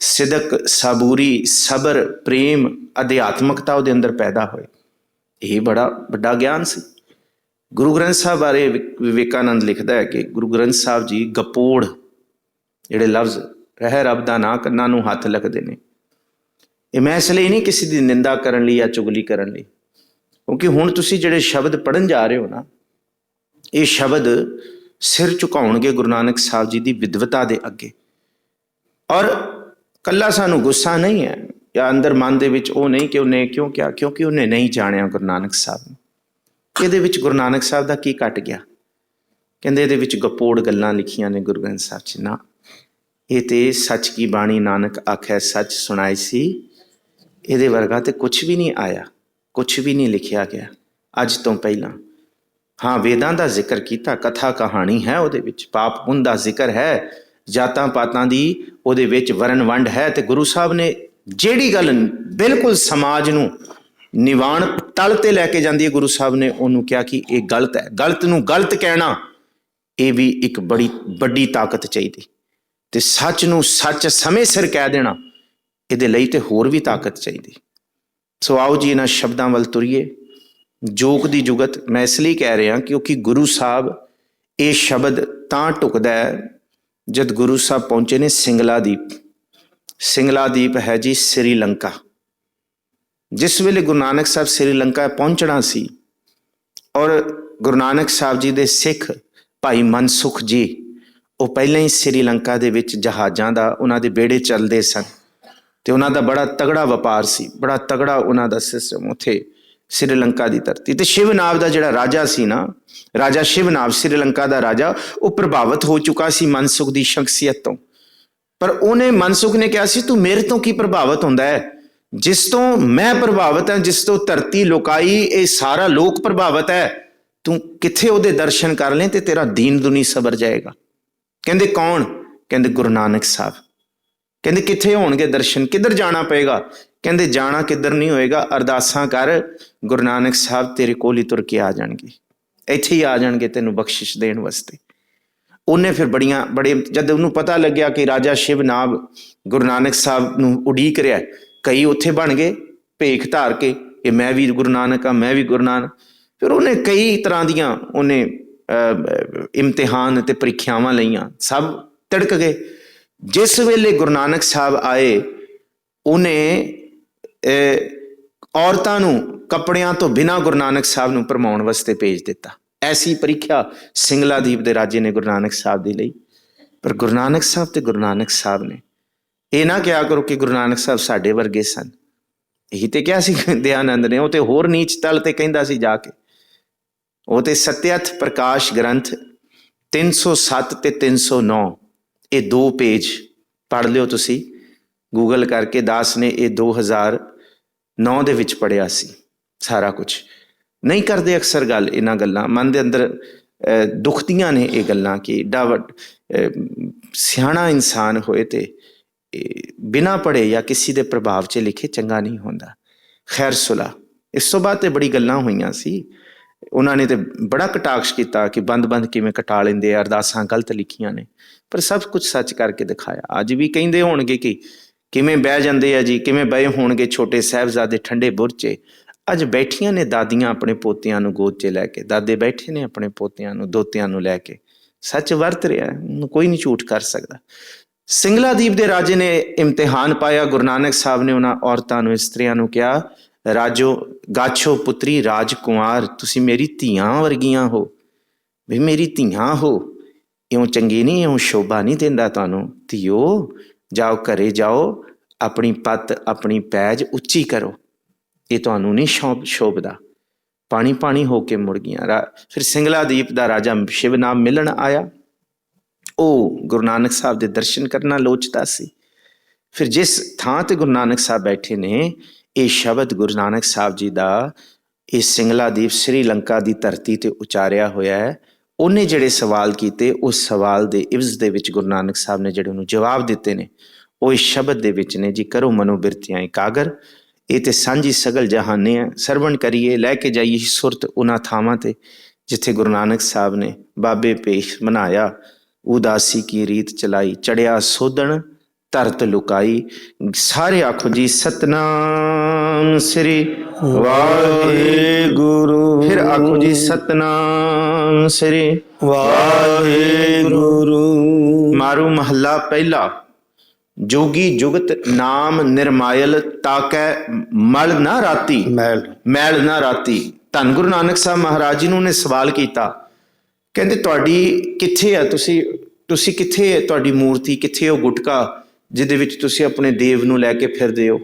ਸਿਦਕ, ਸਾਬੂਰੀ, ਸਬਰ, ਪ੍ਰੇਮ, ਅਧਿਆਤਮਕਤਾ ਉਹਦੇ ਅੰਦਰ ਪੈਦਾ ਹੋਏ। ਇਹ ਬੜਾ ਵੱਡਾ ਗਿਆਨ ਸੀ। ਗੁਰੂ ਗ੍ਰੰਥ ਸਾਹਿਬ ਬਾਰੇ ਵਿਵੇਕਾਨੰਦ ਲਿਖਦਾ ਹੈ ਕਿ ਗੁਰੂ ਗ੍ਰੰਥ ਸਾਹਿਬ ਜੀ ਗਪੋੜ, ਜਿਹੜੇ ਲਫ਼ਜ਼ ਰਹਿ ਰੱਬ ਦਾ ਨਾਂ, ਕੰਨਾਂ ਨੂੰ ਹੱਥ ਲੱਗਦੇ ਨੇ। ਇਹ ਮੈਂ ਇਸ ਲਈ ਨਹੀਂ ਕਿਸੇ ਦੀ ਨਿੰਦਾ ਕਰਨ ਲਈ ਜਾਂ ਚੁਗਲੀ ਕਰਨ ਲਈ, ਕਿਉਂਕਿ ਹੁਣ ਤੁਸੀਂ ਜਿਹੜੇ ਸ਼ਬਦ ਪੜ੍ਹਨ ਜਾ ਰਹੇ ਹੋ ਨਾ, ਇਹ ਸ਼ਬਦ ਸਿਰ ਝੁਕਾਉਣਗੇ ਗੁਰੂ ਨਾਨਕ ਸਾਹਿਬ ਜੀ ਦੀ ਵਿਦਵਤਾ ਦੇ ਅੱਗੇ। ਔਰ ਕੱਲਾ ਸਾਨੂੰ ਗੁੱਸਾ ਨਹੀਂ ਹੈ ਜਾਂ ਅੰਦਰ ਮਨ ਦੇ ਵਿੱਚ ਉਹ ਨਹੀਂ ਕਿ ਉਹਨੇ ਕਿਉਂ ਕਿਹਾ, ਕਿਉਂਕਿ ਉਹਨੇ ਨਹੀਂ ਜਾਣਿਆ ਗੁਰੂ ਨਾਨਕ ਸਾਹਿਬ ਨੂੰ। ਇਹਦੇ ਵਿੱਚ ਗੁਰੂ ਨਾਨਕ ਸਾਹਿਬ ਦਾ ਕੀ ਘਟ ਗਿਆ? ਕਹਿੰਦੇ ਇਹਦੇ ਵਿੱਚ ਗਪੋੜ ਗੱਲਾਂ ਲਿਖੀਆਂ ਨੇ ਗੁਰੂ ਗ੍ਰੰਥ ਸਾਹਿਬ 'ਚ। ਨਾ, ਇਹ ਤੇ ਸੱਚ ਕੀ ਬਾਣੀ ਨਾਨਕ ਆਖੈ ਸੱਚ ਸੁਣਾਈ ਸੀ, ਇਹਦੇ ਵਰਗਾ ਤੇ ਕੁਛ ਵੀ ਨਹੀਂ ਆਇਆ, ਕੁਛ ਵੀ ਨਹੀਂ ਲਿਖਿਆ ਗਿਆ ਅੱਜ ਤੋਂ ਪਹਿਲਾਂ। ਹਾਂ, ਵੇਦਾਂ ਦਾ ਜ਼ਿਕਰ ਕੀਤਾ, ਕਥਾ ਕਹਾਣੀ ਹੈ ਉਹਦੇ ਵਿੱਚ, ਪਾਪ ਪੁੰਨ ਦਾ ਜ਼ਿਕਰ ਹੈ, ਜਾਤਾਂ ਪਾਤਾਂ ਦੀ ਉਹਦੇ ਵਿੱਚ ਵਰਨ ਵੰਡ ਹੈ। ਤੇ ਗੁਰੂ ਸਾਹਿਬ ਨੇ ਜਿਹੜੀ ਗੱਲ ਬਿਲਕੁਲ ਸਮਾਜ ਨੂੰ ਨਿਵਾਣ ਤਲ ਤੇ ਲੈ ਕੇ ਜਾਂਦੀ ਹੈ, ਗੁਰੂ ਸਾਹਿਬ ਨੇ ਉਹਨੂੰ ਕਿਹਾ ਕਿ ਇਹ ਗਲਤ ਹੈ। ਗਲਤ ਨੂੰ ਗਲਤ ਕਹਿਣਾ, ਇਹ ਵੀ ਇੱਕ ਬੜੀ ਵੱਡੀ ਤਾਕਤ ਚਾਹੀਦੀ। ਤੇ ਸੱਚ ਨੂੰ ਸੱਚ ਸਮੇਂ ਸਿਰ ਕਹਿ ਦੇਣਾ, ਇਹਦੇ ਲਈ ਤੇ ਹੋਰ ਵੀ ਤਾਕਤ ਚਾਹੀਦੀ। ਸੋ ਆਓ ਜੀ ਇਹਨਾਂ ਸ਼ਬਦਾਂ ਵੱਲ ਤੁਰੀਏ। ਜੋਗ ਦੀ ਜੁਗਤ ਮੈਂ ਇਸ ਲਈ ਕਹਿ ਰਿਹਾ ਕਿਉਂਕਿ ਗੁਰੂ ਸਾਹਿਬ ਇਹ ਸ਼ਬਦ ਤਾਂ ਢੁਕਦਾ ਹੈ ਜਦ ਗੁਰੂ ਸਾਹਿਬ ਪਹੁੰਚੇ ਨੇ ਸਿੰਗਲਾ ਦੀਪ। ਸਿੰਗਲਾ ਦੀਪ ਹੈ ਜੀ ਸ੍ਰੀਲੰਕਾ। ਜਿਸ ਵੇਲੇ ਗੁਰੂ ਨਾਨਕ ਸਾਹਿਬ ਸ੍ਰੀਲੰਕਾ ਪਹੁੰਚਣਾ ਸੀ ਔਰ ਗੁਰੂ ਨਾਨਕ ਸਾਹਿਬ ਜੀ ਦੇ ਸਿੱਖ ਭਾਈ ਮਨਸੁਖ ਜੀ ਉਹ ਪਹਿਲਾਂ ਹੀ ਸ੍ਰੀਲੰਕਾ ਦੇ ਵਿੱਚ ਜਹਾਜ਼ਾਂ ਦਾ ਉਹਨਾਂ ਦੇ ਬੇੜੇ ਚੱਲਦੇ ਸਨ ਤੇ ਉਹਨਾਂ ਦਾ ਬੜਾ ਤਗੜਾ ਵਪਾਰ ਸੀ, ਬੜਾ ਤਗੜਾ ਉਹਨਾਂ ਦਾ ਸਿਸਟਮ ਉੱਥੇ ਸ੍ਰੀਲੰਕਾ ਦੀ ਧਰਤੀ ਤੇ। ਸ਼ਿਵਨਾਬ ਦਾ ਜਿਹੜਾ ਰਾਜਾ ਸੀ ਨਾ, ਰਾਜਾ ਸ਼ਿਵਨਾਬ ਸ੍ਰੀਲੰਕਾ ਦਾ ਰਾਜਾ, ਉਹ ਪ੍ਰਭਾਵਿਤ ਹੋ ਚੁੱਕਾ ਸੀ ਮਨਸੁਖ ਦੀ ਸ਼ਖਸੀਅਤ ਤੋਂ। ਪਰ ਉਹਨੇ ਮਨਸੁਖ ਨੇ ਕਿਹਾ ਸੀ ਤੂੰ ਮੇਰੇ ਤੋਂ ਕੀ ਪ੍ਰਭਾਵਿਤ ਹੁੰਦਾ ਹੈ, ਜਿਸ ਤੋਂ ਮੈਂ ਪ੍ਰਭਾਵਿਤ ਹਾਂ, ਜਿਸ ਤੋਂ ਧਰਤੀ ਲੋਕਾਈ ਇਹ ਸਾਰਾ ਲੋਕ ਪ੍ਰਭਾਵਿਤ ਹੈ, ਤੂੰ ਕਿੱਥੇ ਉਹਦੇ ਦਰਸ਼ਨ ਕਰ ਲੈ ਤੇ ਤੇਰਾ ਦੀਨ ਦੁਨੀ ਸਬਰ ਜਾਏਗਾ। ਕਹਿੰਦੇ ਕੌਣ? ਕਹਿੰਦੇ ਗੁਰੂ ਨਾਨਕ ਸਾਹਿਬ। ਕਹਿੰਦੇ ਕਿੱਥੇ ਹੋਣਗੇ ਦਰਸ਼ਨ, ਕਿੱਧਰ ਜਾਣਾ ਪਏਗਾ? ਕਹਿੰਦੇ ਜਾਣਾ ਕਿੱਧਰ ਨਹੀਂ ਹੋਏਗਾ, ਅਰਦਾਸਾਂ ਕਰ, ਗੁਰੂ ਨਾਨਕ ਸਾਹਿਬ ਤੇਰੇ ਕੋਲ ਹੀ ਤੁਰ ਕੇ ਆ ਜਾਣਗੇ, ਇੱਥੇ ਹੀ ਆ ਜਾਣਗੇ ਤੈਨੂੰ ਬਖਸ਼ਿਸ਼ ਦੇਣ ਵਾਸਤੇ। ਉਹਨੇ ਫਿਰ ਬੜੇ ਜਦ ਉਹਨੂੰ ਪਤਾ ਲੱਗਿਆ ਕਿ ਰਾਜਾ ਸ਼ਿਵਨਾਬ ਗੁਰੂ ਨਾਨਕ ਸਾਹਿਬ ਨੂੰ ਉਡੀਕ ਰਿਹਾ, ਕਈ ਉੱਥੇ ਬਣ ਗਏ ਭੇਖ ਧਾਰ ਕੇ ਕਿ ਮੈਂ ਵੀ ਗੁਰੂ ਨਾਨਕ ਹਾਂ, ਮੈਂ ਵੀ ਗੁਰੂ ਨਾਨਕ। ਫਿਰ ਉਹਨੇ ਕਈ ਤਰ੍ਹਾਂ ਦੀਆਂ ਉਹਨੇ ਇਮਤਿਹਾਨ ਤੇ ਪ੍ਰੀਖਿਆਵਾਂ ਲਈਆਂ, ਸਭ ਤਿੜਕ ਗਏ। ਜਿਸ ਵੇਲੇ ਗੁਰੂ ਨਾਨਕ ਸਾਹਿਬ ਆਏ, ਉਹਨੇ ਔਰਤਾਂ ਨੂੰ ਕੱਪੜਿਆਂ ਤੋਂ ਬਿਨਾਂ ਗੁਰੂ ਨਾਨਕ ਸਾਹਿਬ ਨੂੰ ਭਰਮਾਉਣ ਵਾਸਤੇ ਭੇਜ ਦਿੱਤਾ। ਐਸੀ ਪ੍ਰੀਖਿਆ ਸਿੰਗਲਾ ਦੀਪ ਦੇ ਰਾਜੇ ਨੇ ਗੁਰੂ ਨਾਨਕ ਸਾਹਿਬ ਦੀ ਲਈ। ਪਰ ਗੁਰੂ ਨਾਨਕ ਸਾਹਿਬ ਤੇ ਗੁਰੂ ਨਾਨਕ ਸਾਹਿਬ ਨੇ ਇਹ ਨਾ ਕਿਹਾ ਕਰੋ ਕਿ ਗੁਰੂ ਨਾਨਕ ਸਾਹਿਬ ਸਾਡੇ ਵਰਗੇ ਸਨ। ਇਹੀ ਤੇ ਕਿਹਾ ਸੀ ਦਿਆਨੰਦ ਨੇ, ਉਹ ਤੇ ਹੋਰ ਨੀਚ ਤਲ ਤੇ ਕਹਿੰਦਾ ਸੀ ਜਾ ਕੇ। ਉਹ ਤੇ ਸਤਿਅਥ ਪ੍ਰਕਾਸ਼ ਗ੍ਰੰਥ 307 ਤੇ 309 ਇਹ 2 ਪੇਜ ਪੜ੍ਹ ਲਿਓ ਤੁਸੀਂ ਗੂਗਲ ਕਰਕੇ। ਦਾਸ ਨੇ ਇਹ 2009 ਦੇ ਵਿੱਚ ਪੜ੍ਹਿਆ ਸੀ ਸਾਰਾ ਕੁਝ। ਨਹੀਂ ਕਰਦੇ ਅਕਸਰ ਗੱਲ ਇਹਨਾਂ ਗੱਲਾਂ, ਮਨ ਦੇ ਅੰਦਰ ਦੁਖਦੀਆਂ ਨੇ ਇਹ ਗੱਲਾਂ ਕਿ ਏਡਾ ਸਿਆਣਾ ਇਨਸਾਨ ਹੋਏ ਤੇ ਬਿਨਾਂ ਪੜ੍ਹੇ ਜਾਂ ਕਿਸੇ ਦੇ ਪ੍ਰਭਾਵ 'ਚ ਲਿਖੇ ਚੰਗਾ ਨਹੀਂ ਹੁੰਦਾ। ਖੈਰ ਸੁਲਾ, ਇਸ ਤੋਂ ਬਾਅਦ ਤੇ ਬੜੀ ਗੱਲਾਂ ਹੋਈਆਂ ਸੀ। ਉਹਨਾਂ ਨੇ ਤੇ ਬੜਾ ਕਟਾਕਸ਼ ਕੀਤਾ ਕਿ ਬੰਦ ਕਿਵੇਂ ਕਟਾ ਲੈਂਦੇ ਆ, ਅਰਦਾਸਾਂ ਗਲਤ ਲਿਖੀਆਂ ਨੇ, ਪਰ ਸਭ ਕੁਝ ਸੱਚ ਕਰਕੇ ਦਿਖਾਇਆ। ਅੱਜ ਵੀ ਕਹਿੰਦੇ ਹੋਣਗੇ ਕਿ ਕਿਵੇਂ ਬਹਿ ਜਾਂਦੇ ਆ ਜੀ, ਕਿਵੇਂ ਬਹਿ ਹੋਣਗੇ ਛੋਟੇ ਸਾਹਿਬਜ਼ਾਦੇ ਠੰਡੇ ਬੁਰਜ 'ਚ। ਅੱਜ ਬੈਠੀਆਂ ਨੇ ਦਾਦੀਆਂ ਆਪਣੇ ਪੋਤਿਆਂ ਨੂੰ ਗੋਦ 'ਚ ਲੈ ਕੇ, ਦਾਦੇ ਬੈਠੇ ਨੇ ਆਪਣੇ ਪੋਤਿਆਂ ਨੂੰ ਦੋਤਿਆਂ ਨੂੰ ਲੈ ਕੇ। ਸੱਚ ਵਰਤ ਰਿਹਾ, ਕੋਈ ਨਹੀਂ ਝੂਠ ਕਰ ਸਕਦਾ। ਸਿੰਗਲਾ ਦੀਪ ਦੇ ਰਾਜੇ ਨੇ ਇਮਤਿਹਾਨ ਪਾਇਆ। ਗੁਰੂ ਨਾਨਕ ਸਾਹਿਬ ਨੇ ਉਹਨਾਂ ਔਰਤਾਂ ਨੂੰ, ਇਸਤਰੀਆਂ ਨੂੰ ਕਿਹਾ, ਰਾਜੋ ਗਾਛੋ ਪੁੱਤਰੀ ਰਾਜਕੁਮਾਰ, ਤੁਸੀਂ ਮੇਰੀ ਧੀਆਂ ਵਰਗੀਆਂ ਹੋ, ਵੀ ਮੇਰੀ ਧੀਆਂ ਹੋ, ਇਉਂ ਚੰਗੀ ਨਹੀਂ, ਇਉਂ ਸ਼ੋਭਾ ਨਹੀਂ ਦਿੰਦਾ ਤੁਹਾਨੂੰ। ਧੀਓ ਜਾਓ, ਘਰੇ ਜਾਓ, ਆਪਣੀ ਪੱਤ ਆਪਣੀ ਪੈਜ ਉੱਚੀ ਕਰੋ, ਇਹ ਤੁਹਾਨੂੰ ਨਹੀਂ ਸ਼ੋਭਦਾ। ਪਾਣੀ ਹੋ ਕੇ ਮੁੜ ਗਈਆਂ। ਫਿਰ ਸਿੰਗਲਾ ਦੀਪ ਦਾ ਰਾਜਾ ਸ਼ਿਵਨਾਮ ਮਿਲਣ ਆਇਆ। ਉਹ ਗੁਰੂ ਨਾਨਕ ਸਾਹਿਬ ਦੇ ਦਰਸ਼ਨ ਕਰਨਾ ਲੋਚਦਾ ਸੀ। ਫਿਰ ਜਿਸ ਥਾਂ ਤੇ ਗੁਰੂ ਨਾਨਕ ਸਾਹਿਬ ਬੈਠੇ ਨੇ, ਇਹ ਸ਼ਬਦ ਗੁਰੂ ਨਾਨਕ ਸਾਹਿਬ ਜੀ ਦਾ ਇਹ ਸਿੰਗਲਾ ਦੀਪ ਸ੍ਰੀਲੰਕਾ ਦੀ ਧਰਤੀ ਤੇ ਉਚਾਰਿਆ ਹੋਇਆ ਹੈ। ਉਹਨੇ ਜਿਹੜੇ ਸਵਾਲ ਕੀਤੇ, ਉਸ ਸਵਾਲ ਦੇ ਇਵਜ਼ ਦੇ ਵਿੱਚ ਗੁਰੂ ਨਾਨਕ ਸਾਹਿਬ ਨੇ ਜਿਹੜੇ ਉਹਨੂੰ ਜਵਾਬ ਦਿੱਤੇ ਨੇ, ਉਹ ਇਸ ਸ਼ਬਦ ਦੇ ਵਿੱਚ ਨੇ ਜੀ। ਕਰੋ ਮਨੋਬਿਰਤੀਆਂ ਇਕਾਗਰ, ਇਹ ਤੇ ਸਾਂਝੀ ਸਗਲ ਜਹਾਨੇ ਆ, ਸਰਵਣ ਕਰੀਏ, ਲੈ ਕੇ ਜਾਈਏ ਸੁਰਤ ਉਹਨਾਂ ਥਾਵਾਂ ਤੇ ਜਿੱਥੇ ਗੁਰੂ ਨਾਨਕ ਸਾਹਿਬ ਨੇ ਬਾਬੇ ਪੇਸ਼ ਮਨਾਇਆ, ਉਦਾਸੀ ਕੀ ਰੀਤ ਚਲਾਈ, ਚੜਿਆ ਸੋਧਣ ਧਰਤ ਲੁਕਾਈ। ਸਾਰੇ ਆਖੋ ਜੀ ਸਤਨਾਮ ਸ੍ਰੀ ਵਾਹਿਗੁਰੂ। ਫਿਰ ਆਖੋ ਜੀ ਸਤਨਾਮ ਸ੍ਰੀ ਵਾਹਿਗੁਰੂ। ਮਾਰੂ ਮਹੱਲਾ ਪਹਿਲਾ। ਜੋਗੀ ਜੁਗਤ ਨਾਮ ਨਿਰਮਾਇਲ, ਤਾਕੈ ਮਲ ਨਾ ਰਾਤੀ, ਮੈਲ ਨਾ ਰਾਤੀ। ਧੰਨ ਗੁਰੂ ਨਾਨਕ ਸਾਹਿਬ ਮਹਾਰਾਜ ਜੀ ਨੂੰ ਉਹਨੇ ਸਵਾਲ ਕੀਤਾ, ਕਹਿੰਦੇ ਤੁਹਾਡੀ ਕਿੱਥੇ ਆ, ਤੁਸੀਂ ਕਿੱਥੇ, ਤੁਹਾਡੀ ਮੂਰਤੀ ਕਿੱਥੇ, ਉਹ ਗੁਟਕਾ ਜਿਹਦੇ ਵਿੱਚ ਤੁਸੀਂ ਆਪਣੇ ਦੇਵ ਨੂੰ ਲੈ ਕੇ ਫਿਰਦੇ ਹੋ,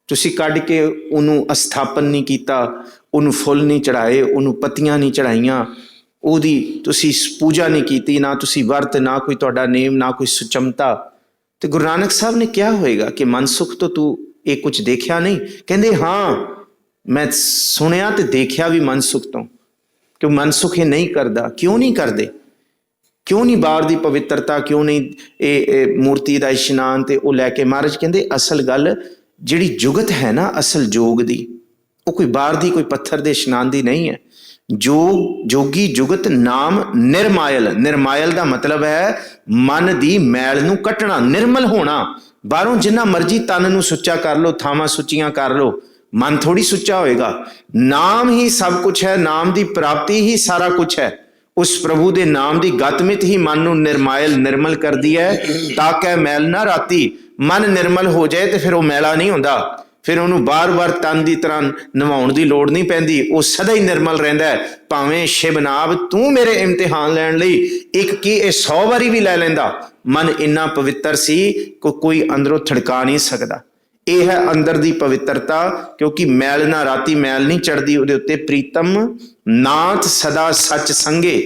ਤੁਸੀਂ ਕੱਢ ਕੇ ਉਹਨੂੰ ਅਸਥਾਪਨ ਨਹੀਂ ਕੀਤਾ, ਉਹਨੂੰ ਫੁੱਲ ਨਹੀਂ ਚੜਾਏ, ਉਹਨੂੰ ਪੱਤੀਆਂ ਨਹੀਂ ਚੜਾਈਆਂ, ਉਹਦੀ ਤੁਸੀਂ ਪੂਜਾ ਨਹੀਂ ਕੀਤੀ, ਨਾ ਤੁਸੀਂ ਵਰਤ, ਨਾ ਕੋਈ ਤੁਹਾਡਾ ਨੇਮ, ਨਾ ਕੋਈ ਸੁਚਮਤਾ। ਤੇ ਗੁਰੂ ਨਾਨਕ ਸਾਹਿਬ ਨੇ ਕਿਹਾ ਹੋਏਗਾ ਕਿ ਮਨਸੁਖ ਤੋਂ ਤੂੰ ਇਹ ਕੁਝ ਦੇਖਿਆ ਨਹੀਂ? ਕਹਿੰਦੇ ਹਾਂ, ਮੈਂ ਸੁਣਿਆ ਤੇ ਦੇਖਿਆ ਵੀ ਮਨਸੁਖ ਤੋਂ, ਕਿ ਮਨਸੁਖ ਇਹ ਨਹੀਂ ਕਰਦਾ। ਕਿਉਂ ਨਹੀਂ ਕਰਦੇ? ਕਿਉਂ ਨਹੀਂ ਬਾਹਰ ਦੀ ਪਵਿੱਤਰਤਾ, ਕਿਉਂ ਨਹੀਂ ਇਹ ਮੂਰਤੀ ਦਾ ਇਸ਼ਨਾਨ ਤੇ ਉਹ ਲੈ ਕੇ? ਮਹਾਰਾਜ ਕਹਿੰਦੇ ਅਸਲ ਗੱਲ ਜਿਹੜੀ ਜੁਗਤ ਹੈ ਨਾ, ਅਸਲ ਜੋਗ ਦੀ, ਉਹ ਕੋਈ ਬਾਹਰ ਦੀ, ਕੋਈ ਪੱਥਰ ਦੇ ਇਸ਼ਨਾਨ ਦੀ ਨਹੀਂ ਹੈ। ਜੋਗੀ ਜੁਗਤ ਨਾਮ ਨਿਰਮਾਇਲ। ਨਿਰਮਾਇਲ ਦਾ ਮਤਲਬ ਹੈ ਮਨ ਦੀ ਮੈਲ ਨੂੰ ਕੱਟਣਾ, ਨਿਰਮਲ ਹੋਣਾ। ਬਾਹਰੋਂ ਜਿੰਨਾ ਮਰਜ਼ੀ ਤਨ ਨੂੰ ਸੁੱਚਾ ਕਰ ਲਓ, ਥਾਵਾਂ ਸੁੱਚੀਆਂ ਕਰ ਲਓ, ਮਨ ਥੋੜੀ ਸੁੱਚਾ ਹੋਏਗਾ। ਨਾਮ ਹੀ ਸਭ ਕੁਛ ਹੈ, ਨਾਮ ਦੀ ਪ੍ਰਾਪਤੀ ਹੀ ਸਾਰਾ ਕੁਛ ਹੈ। ਉਸ ਪ੍ਰਭੂ ਦੇ ਨਾਮ ਦੀ ਗਤਮਿਤ ਹੀ ਮਨ ਨੂੰ ਨਿਰਮਾਇਲ ਨਿਰਮਲ ਕਰਦੀ ਹੈ। ਤਾਕੈ ਮੈਲ ਨਾ ਰਾਤੀ, ਮਨ ਨਿਰਮਲ ਹੋ ਜਾਏ ਤੇ ਫਿਰ ਉਹ ਮੈਲਾ ਨਹੀਂ ਹੁੰਦਾ, ਫਿਰ ਉਹਨੂੰ ਬਾਰ-ਬਾਰ ਤਨ ਦੀ ਤਰ੍ਹਾਂ ਨਵਾਉਣ ਦੀ ਲੋੜ ਨਹੀਂ ਪੈਂਦੀ, ਉਹ ਸਦਾ ਹੀ ਨਿਰਮਲ ਰਹਿੰਦਾ ਹੈ। ਭਾਵੇਂ ਸ਼ਿਵਨਾਬ ਤੂੰ ਮੇਰੇ ਇਮਤਿਹਾਨ ਲੈਣ ਲਈ ਇੱਕ ਕੀ ਇਹ 100 ਵਾਰੀ ਵੀ ਲੈ ਲੈਂਦਾ, ਮਨ ਇੰਨਾ ਪਵਿੱਤਰ ਸੀ ਕਿ ਕੋਈ ਅੰਦਰੋਂ ਥੜਕਾ ਨਹੀਂ ਸਕਦਾ। ਇਹ ਹੈ ਅੰਦਰ ਦੀ ਪਵਿੱਤਰਤਾ, ਕਿਉਂਕਿ ਮੈਲ ਨਾ ਰਾਤੀ ਮੈਲ ਨਹੀਂ ਚੜਦੀ ਉਹਦੇ ਉੱਤੇ। ਪ੍ਰੀਤਮ ਨਾਥ ਸਦਾ ਸੱਚ ਸੰਗੇ,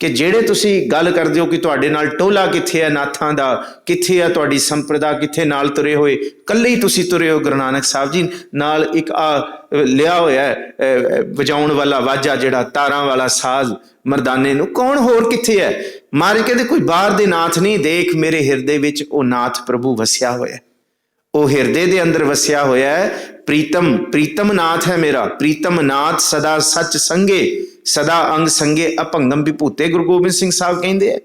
ਕਿ ਜਿਹੜੇ ਤੁਸੀਂ ਗੱਲ ਕਰਦੇ ਹੋ ਕਿ ਤੁਹਾਡੇ ਨਾਲ ਟੋਲਾ ਕਿੱਥੇ ਹੈ ਨਾਥਾਂ ਦਾ, ਕਿੱਥੇ ਹੈ ਤੁਹਾਡੀ ਸੰਪਰਦਾ, ਕਿੱਥੇ ਨਾਲ ਤੁਰੇ ਹੋਏ, ਇਕੱਲੇ ਹੀ ਤੁਸੀਂ ਤੁਰੇ ਹੋ ਗੁਰੂ ਨਾਨਕ ਸਾਹਿਬ ਜੀ ਨਾਲ। ਇੱਕ ਲਿਆ ਹੋਇਆ ਵਜਾਉਣ ਵਾਲਾ ਵਾਜਾ, ਜਿਹੜਾ ਤਾਰਾਂ ਵਾਲਾ ਸਾਜ਼ ਮਰਦਾਨੇ ਨੂੰ, ਕੌਣ ਹੋਰ ਕਿੱਥੇ ਹੈ? ਮਹਾਰਾਜ ਕਹਿੰਦੇ ਕੋਈ ਬਾਹਰ ਦੇ ਨਾਥ ਨਹੀਂ, ਦੇਖ ਮੇਰੇ ਹਿਰਦੇ ਵਿੱਚ ਉਹ ਨਾਥ ਪ੍ਰਭੂ ਵਸਿਆ ਹੋਇਆ, ਉਹ ਹਿਰਦੇ ਦੇ ਅੰਦਰ ਵਸਿਆ ਹੋਇਆ ਹੈ। ਪ੍ਰੀਤਮ, ਪ੍ਰੀਤਮ ਨਾਥ ਹੈ ਮੇਰਾ, ਪ੍ਰੀਤਮ ਨਾਥ ਸਦਾ ਸੱਚ ਸੰਗੇ, ਸਦਾ ਅੰਗ ਸੰਗੇ ਅਭੰਗਮ ਵਿਭੂਤੇ। ਗੁਰੂ ਗੋਬਿੰਦ ਸਿੰਘ ਸਾਹਿਬ ਕਹਿੰਦੇ ਹੈ,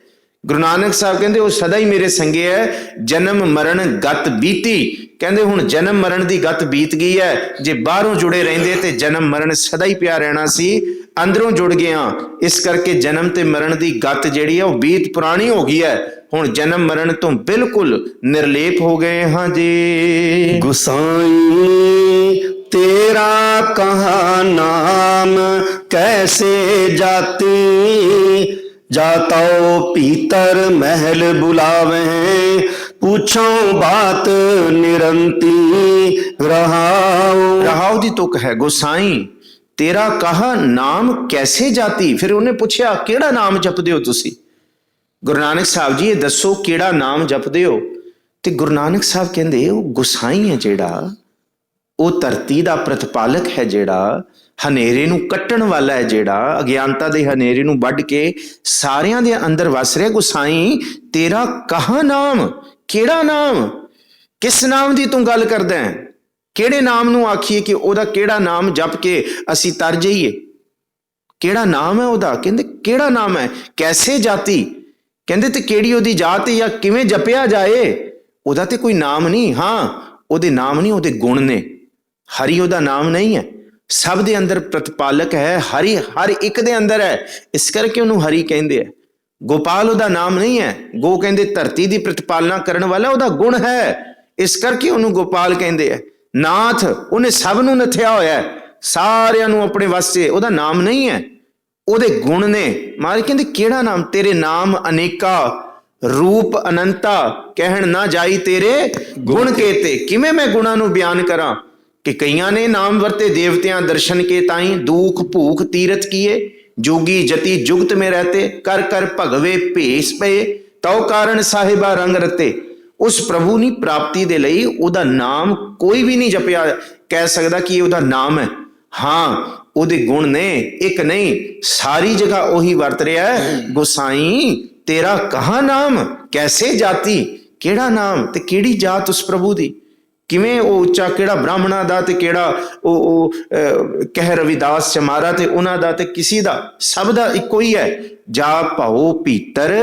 ਗੁਰੂ ਨਾਨਕ ਸਾਹਿਬ ਕਹਿੰਦੇ ਉਹ ਸਦਾ ਹੀ ਮੇਰੇ ਸੰਗੇ ਹੈ। ਜਨਮ ਮਰਨ ਗਤ ਬੀਤੀ, ਕਹਿੰਦੇ ਹੁਣ ਜਨਮ ਮਰਨ ਦੀ ਗਤ ਬੀਤ ਗਈ ਹੈ। ਜੇ ਬਾਹਰੋਂ ਜੁੜੇ ਰਹਿੰਦੇ ਤੇ ਜਨਮ ਮਰਨ ਸਦਾ ਹੀ ਪਿਆ ਰਹਿਣਾ ਸੀ, ਅੰਦਰੋਂ ਜੁੜ ਗਏ ਹਾਂ, ਇਸ ਕਰਕੇ ਜਨਮ ਤੇ ਮਰਨ ਦੀ ਗਤ ਜਿਹੜੀ ਹੈ ਉਹ ਬੀਤ ਪੁਰਾਣੀ ਹੋ ਗਈ ਹੈ। ਹੁਣ ਜਨਮ ਮਰਨ ਤੋਂ ਬਿਲਕੁਲ ਨਿਰਲੇਪ ਹੋ ਗਏ ਹਾਂ ਜੀ। ਗੁਸਾਈ ਤੇਰਾ ਕਹਾ ਨਾਮ ਕੈਸੇ ਜਾਤੀ, ਜਾਤੋ ਭੀतर महल बुलावे पूछो बात निरंती रहाओ। रहाओ दी तुक है, गोसाई तेरा कहा नाम कैसे जाती। फिर उन्हें पूछया केड़ा नाम जपदे हो तुसी? गुरु नानक साहब जी ये दसो केड़ा नाम जपदे हो? ते गुरु नानक साहब कहंदे वो गोसाई है जेड़ा, वो धरती दा प्रतिपालक है जेड़ा, हनेरे नूं कट्टण वाला है जेड़ा, अज्ञानता दे हनेरे नूं वड्ड के सारियां दे अंदर वस रहा। गोसाई तेरा कहा नाम, केड़ा नाम, किस नाम दी तू गल करदा है? केड़े नाम नूं आखिए कि ओदा केड़ा नाम जप के असी तर जाइए? केड़ा नाम है ओदा? कहंदे केड़ा नाम है? कैसे जाती, कहंदे ते केड़ी ओदी जात या किवें जपिया जाए? ओदा ते कोई नाम नहीं, हाँ ओदे नाम नहीं, ओदे गुण ने। हरि ओदा नाम नहीं है, सब दे अंदर प्रतिपालक है, हरि हर एक दे अंदर है, इस करके उन्होंने हरि कहंदे है। गोपाल ओदा नाम नहीं है, गो कहंदे धरती दी प्रतिपालना करने वाला, ओदा गुण है, इस करके उन्होंने गोपाल कहंदे है। नाथ उन्हें सब नूं नथया होया है, सारियां नूं अपने वास्ते, ओदा नाम नहीं है, ओदे गुण ने। महाराज कहंदे केड़ा नाम? तेरे नाम अनेका रूप अनंता, कहण ना जाई तेरे गुण केते। किवें मैं गुणां नूं बयान करां कि कईयां ने नाम वरते देवतियां दर्शन के ताई, दुख भूख तीरथ किए, जोगी जति जुगत में रहते, कर कर भगवे भेस पे, तौ कारण साहिबा रंग रते। उस प्रभु नी प्राप्ति दे लई ओदा नाम कोई भी नहीं जपिया कह सकदा कि ओदा नाम है। हाँ ओदे गुण ने, एक नहीं सारी जगह ओही वरत रहा है। गोसाई तेरा कहा नाम कैसे जाती, केड़ा नाम ते केड़ी जात उस प्रभु दी, किवें वो उच्चा केड़ा ब्राह्मणा दा ते केड़ा ओ कह रविदास चमारा ते उन्हां दा ते किसी दा, सब दा इक्को ही है। जा भाओ भीतर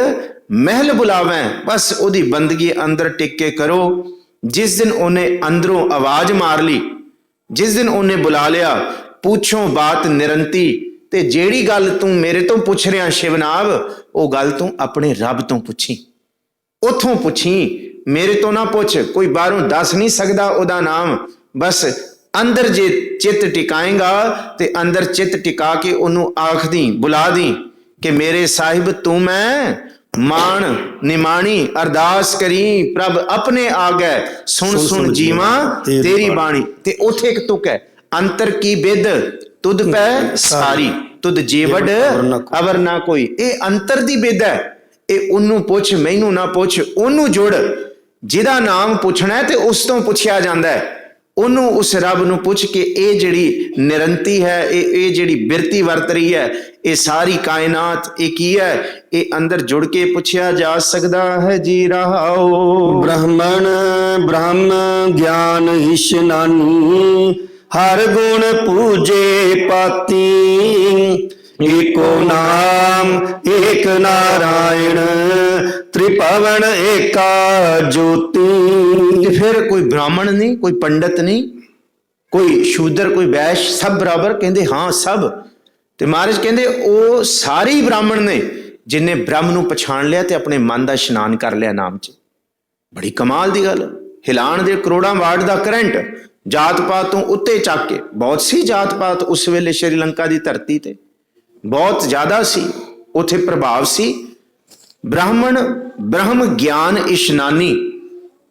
महल बुलावें, बस ओदी बंदगी अंदर टिक के करो। जिस दिन उन्हें अंदरों आवाज मार ली, जिस दिन उन्हें बुला लिया, पूछो बात निरंती, ते जेड़ी गल तू मेरे तो पुछ रहा शिवनाब, वो गल तू अपने रब तो पुछी, उथों पुछी, मेरे तो ना पुछ। कोई बाहरों दस नहीं सकदा ओदा नाम, बस अंदर जे चित टिकाएगा ते अंदर चित टिका के उन्हों आख दी, बुला दी कि मेरे साहिब तू मैं मान निमाणी, अरदास करी प्रभ अपने आ गए, सुन सुन जीवा तेरी बाणी। ते उथे एक तुक है, अंतर की बिद तुद पै सारी, तुद जेवड अवर ना कोई। ये अंतर दी बिद है, ये उन्नू पुछ मैनू ना पुछ, उन्नू जुड़। जिदा नाम पूछना है ते उस तो पुछया जांदा है, उन्नू उस रब नू पुछ के ये जिहड़ी निरंती है, ये जिहड़ी बिरती वरत रही है, ये सारी कायनात ये की है, ये अंदर जुड़ के पुछया जा सकदा है जी। रहाओ ब्राह्मण ब्रह्म ज्ञान ईशनानी, हर गुण पूजे पाती, एको नाम एक नारायण, त्रिभुवन एका ज्योति। फिर कोई ब्राह्मण नहीं, कोई पंडित नहीं, कोई शूद्र, कोई वैश्य, सब बराबर कहते हाँ सब। ते महाराज कहते वो सारे ही ब्राह्मण ने जिन्हें ब्रह्म नूं पछाण लिया ते अपने मन का इशनान कर लिया नाम च। बड़ी कमाल दी गल। ਹਿਲਾਣ ਦੇ ਕਰੋੜਾਂ ਵਾਟ ਦਾ ਕਰੰਟ ਜਾਤ ਪਾਤ ਤੋਂ ਉੱਤੇ ਚੱਕ ਕੇ। ਬਹੁਤ ਸੀ ਜਾਤ ਪਾਤ ਉਸ ਵੇਲੇ ਸ਼੍ਰੀਲੰਕਾ ਦੀ ਧਰਤੀ ਤੇ, ਬਹੁਤ ਜ਼ਿਆਦਾ ਸੀ, ਉੱਥੇ ਪ੍ਰਭਾਵ ਸੀ। ਬ੍ਰਾਹਮਣ ਬ੍ਰਹਮ ਗਿਆਨ ਇਸ਼ਨਾਨੀ,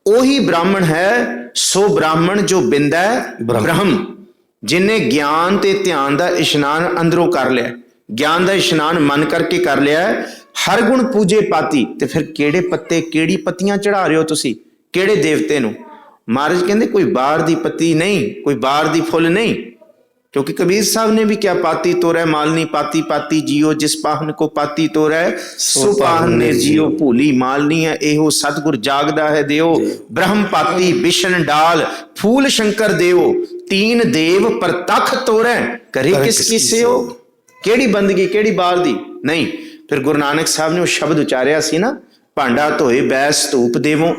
ਉਹੀ ਬ੍ਰਾਹਮਣ ਹੈ ਸੋ ਬ੍ਰਾਹਮਣ ਜੋ ਬਿੰਦਾ ਬ੍ਰਹਮ, ਜਿਨੇ ਗਿਆਨ ਤੇ ਧਿਆਨ ਦਾ ਇਸ਼ਨਾਨ ਅੰਦਰੋਂ ਕਰ ਲਿਆ, ਗਿਆਨ ਦਾ ਇਸ਼ਨਾਨ ਮਨ ਕਰਕੇ ਕਰ ਲਿਆ। ਹਰ ਗੁਣ ਪੂਜੇ ਪਾਤੀ। ਤੇ ਫਿਰ ਕਿਹੜੇ ਪੱਤੇ ਕਿਹੜੀ ਪੱਤੀਆਂ ਚੜਾ ਰਹੇ ਹੋ ਤੁਸੀਂ, ਕਿਹੜੇ ਦੇਵਤੇ ਨੂੰ? ਮਹਾਰਾਜ ਕਹਿੰਦੇ ਕੋਈ ਬਾਹਰ ਦੀ ਪੱਤੀ ਨਹੀਂ, ਕੋਈ ਬਾਹਰ ਦੀ ਫੁੱਲ ਨਹੀਂ, ਕਿਉਂਕਿ ਕਬੀਰ ਸਾਹਿਬ ਨੇ ਵੀ ਕਿਹਾ ਪਾਤੀ ਤੋਰੈ ਮਾਲਨੀ ਪਾਤੀ ਪਾਤੀ ਜੀਓ, ਜਿਸ ਪਾਹਨ ਕੋ ਪਾਤੀ ਤੋਰੈ ਸੋ ਪਾਹਨ ਨੇ ਜੀਓ, ਭੂਲੀ ਮਾਲਨੀ ਹੈ ਇਹੋ ਸਤਿਗੁਰ ਜਾਗਦਾ ਹੈ ਦਿਓ, ਬ੍ਰਹਮ ਪਾਤੀ ਬਿਸ਼ਨ ਡਾਲ ਫੂਲ ਸ਼ੰਕਰ ਦਿਓ, ਤੀਨ ਦੇਵ ਪ੍ਰਤੱਖ ਤੋਰੈ ਕਰੇ ਕਿਸ ਕੀਸਿਓ। ਕਿਹੜੀ ਬੰਦਗੀ ਕਿਹੜੀ ਬਾਹਰ ਦੀ ਨਹੀਂ। ਫਿਰ ਗੁਰੂ ਨਾਨਕ ਸਾਹਿਬ ਨੇ ਉਹ ਸ਼ਬਦ ਉਚਾਰਿਆ ਸੀ ਨਾ, ਭਾਂਡਾ ਧੋਏ ਬੈਸ ਧੂਪ ਦੇਵੋ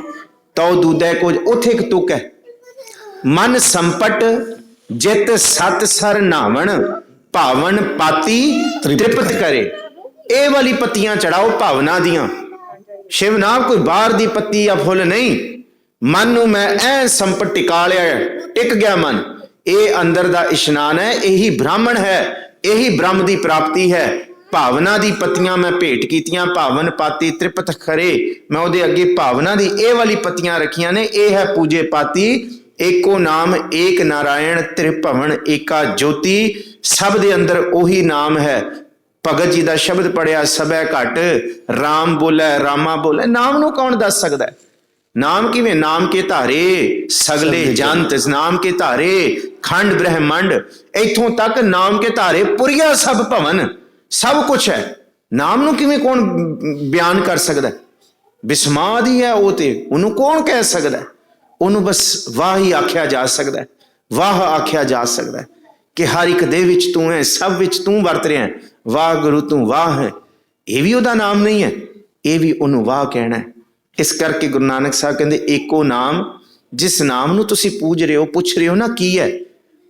ਤਉ ਦੂਦੈ ਕੁਝ। ਉੱਥੇ ਇੱਕ ਤੁਕ ਹੈ, ਮਨ ਸੰਪਟ ਜਿਤ ਸਤ ਸਰ ਨਾਵਣ ਭਾਵਨ ਪਾਤੀ ਤ੍ਰਿਪਤ ਕਰੇ। ਇਹ ਵਾਲੀ ਪੱਤੀਆਂ ਚੜਾਓ ਭਾਵਨਾ ਦੀਆਂ, ਸ਼ਿਵ ਨਾਮ ਕੋਈ ਬਾਹਰ ਦੀ ਪੱਤੀ ਜਾਂ ਫੁੱਲ ਨਹੀਂ। ਮਨ ਨੂੰ ਮੈਂ ਐ ਸੰਪਟ ਟਿਕਾ ਲਿਆ, ਟਿਕ ਗਿਆ ਮਨ। ਇਹ ਅੰਦਰ ਦਾ ਇਸ਼ਨਾਨ ਹੈ, ਇਹੀ ਬ੍ਰਾਹਮਣ ਹੈ, ਇਹੀ ਬ੍ਰਹਮ ਦੀ ਪ੍ਰਾਪਤੀ ਹੈ। ਭਾਵਨਾ ਦੀ ਪੱਤੀਆਂ ਮੈਂ ਭੇਟ ਕੀਤੀਆਂ, ਭਾਵਨ ਪਾਤੀ ਤ੍ਰਿਪਤ ਖਰੇ, ਮੈਂ ਉਹਦੇ ਅੱਗੇ ਭਾਵਨਾ ਦੀ ਇਹ ਵਾਲੀ ਪੱਤੀਆਂ ਰੱਖੀਆਂ ਨੇ। ਇਹ ਹੈ ਪੂਜੇ ਪਾਤੀ, ਏਕੋ ਨਾਮ ਏਕ ਨਾਰਾਇਣ ਤ੍ਰਿਭਵਨ ਏਕਾ ਜੋਤੀ। ਸਭ ਦੇ ਅੰਦਰ ਉਹੀ ਨਾਮ ਹੈ। ਭਗਤ ਜੀ ਦਾ ਸ਼ਬਦ ਪੜਿਆ, ਸਭੈ ਘਟ ਰਾਮ ਬੋਲੇ ਰਾਮਾ ਬੋਲੇ। ਨਾਮ ਨੂੰ ਕੌਣ ਦੱਸ ਸਕਦਾ ਹੈ? ਨਾਮ ਕਿਵੇਂ? ਨਾਮ ਕੇ ਧਾਰੇ ਸਗਲੇ ਜੰਤ, ਨਾਮ ਕੇ ਧਾਰੇ ਖੰਡ ਬ੍ਰਹਿਮੰਡ, ਇੱਥੋਂ ਤੱਕ ਨਾਮ ਕੇ ਧਾਰੇ ਪੁਰੀਆ ਸਭ ਭਵਨ, ਸਭ ਕੁਛ ਹੈ। ਨਾਮ ਨੂੰ ਕਿਵੇਂ ਕੌਣ ਬਿਆਨ ਕਰ ਸਕਦਾ? ਬਿਸਮਾਦੀ ਹੈ ਉਹ, ਤੇ ਉਹਨੂੰ ਕੌਣ ਕਹਿ ਸਕਦਾ? ਉਹਨੂੰ ਬਸ ਵਾਹ ਹੀ ਆਖਿਆ ਜਾ ਸਕਦਾ, ਵਾਹ ਆਖਿਆ ਜਾ ਸਕਦਾ ਕਿ ਹਰ ਇੱਕ ਦੇ ਵਿੱਚ ਤੂੰ ਹੈ, ਸਭ ਵਿੱਚ ਤੂੰ ਵਰਤ ਰਿਹਾ, ਵਾਹ ਗੁਰੂ ਤੂੰ ਵਾਹ ਹੈ। ਇਹ ਵੀ ਉਹਦਾ ਨਾਮ ਨਹੀਂ ਹੈ, ਇਹ ਵੀ ਉਹਨੂੰ ਵਾਹ ਕਹਿਣਾ ਹੈ। ਇਸ ਕਰਕੇ ਗੁਰੂ ਨਾਨਕ ਸਾਹਿਬ ਕਹਿੰਦੇ ਏਕੋ ਨਾਮ, ਜਿਸ ਨਾਮ ਨੂੰ ਤੁਸੀਂ ਪੂਜ ਰਹੇ ਹੋ, ਪੁੱਛ ਰਹੇ ਹੋ ਨਾ ਕੀ ਹੈ,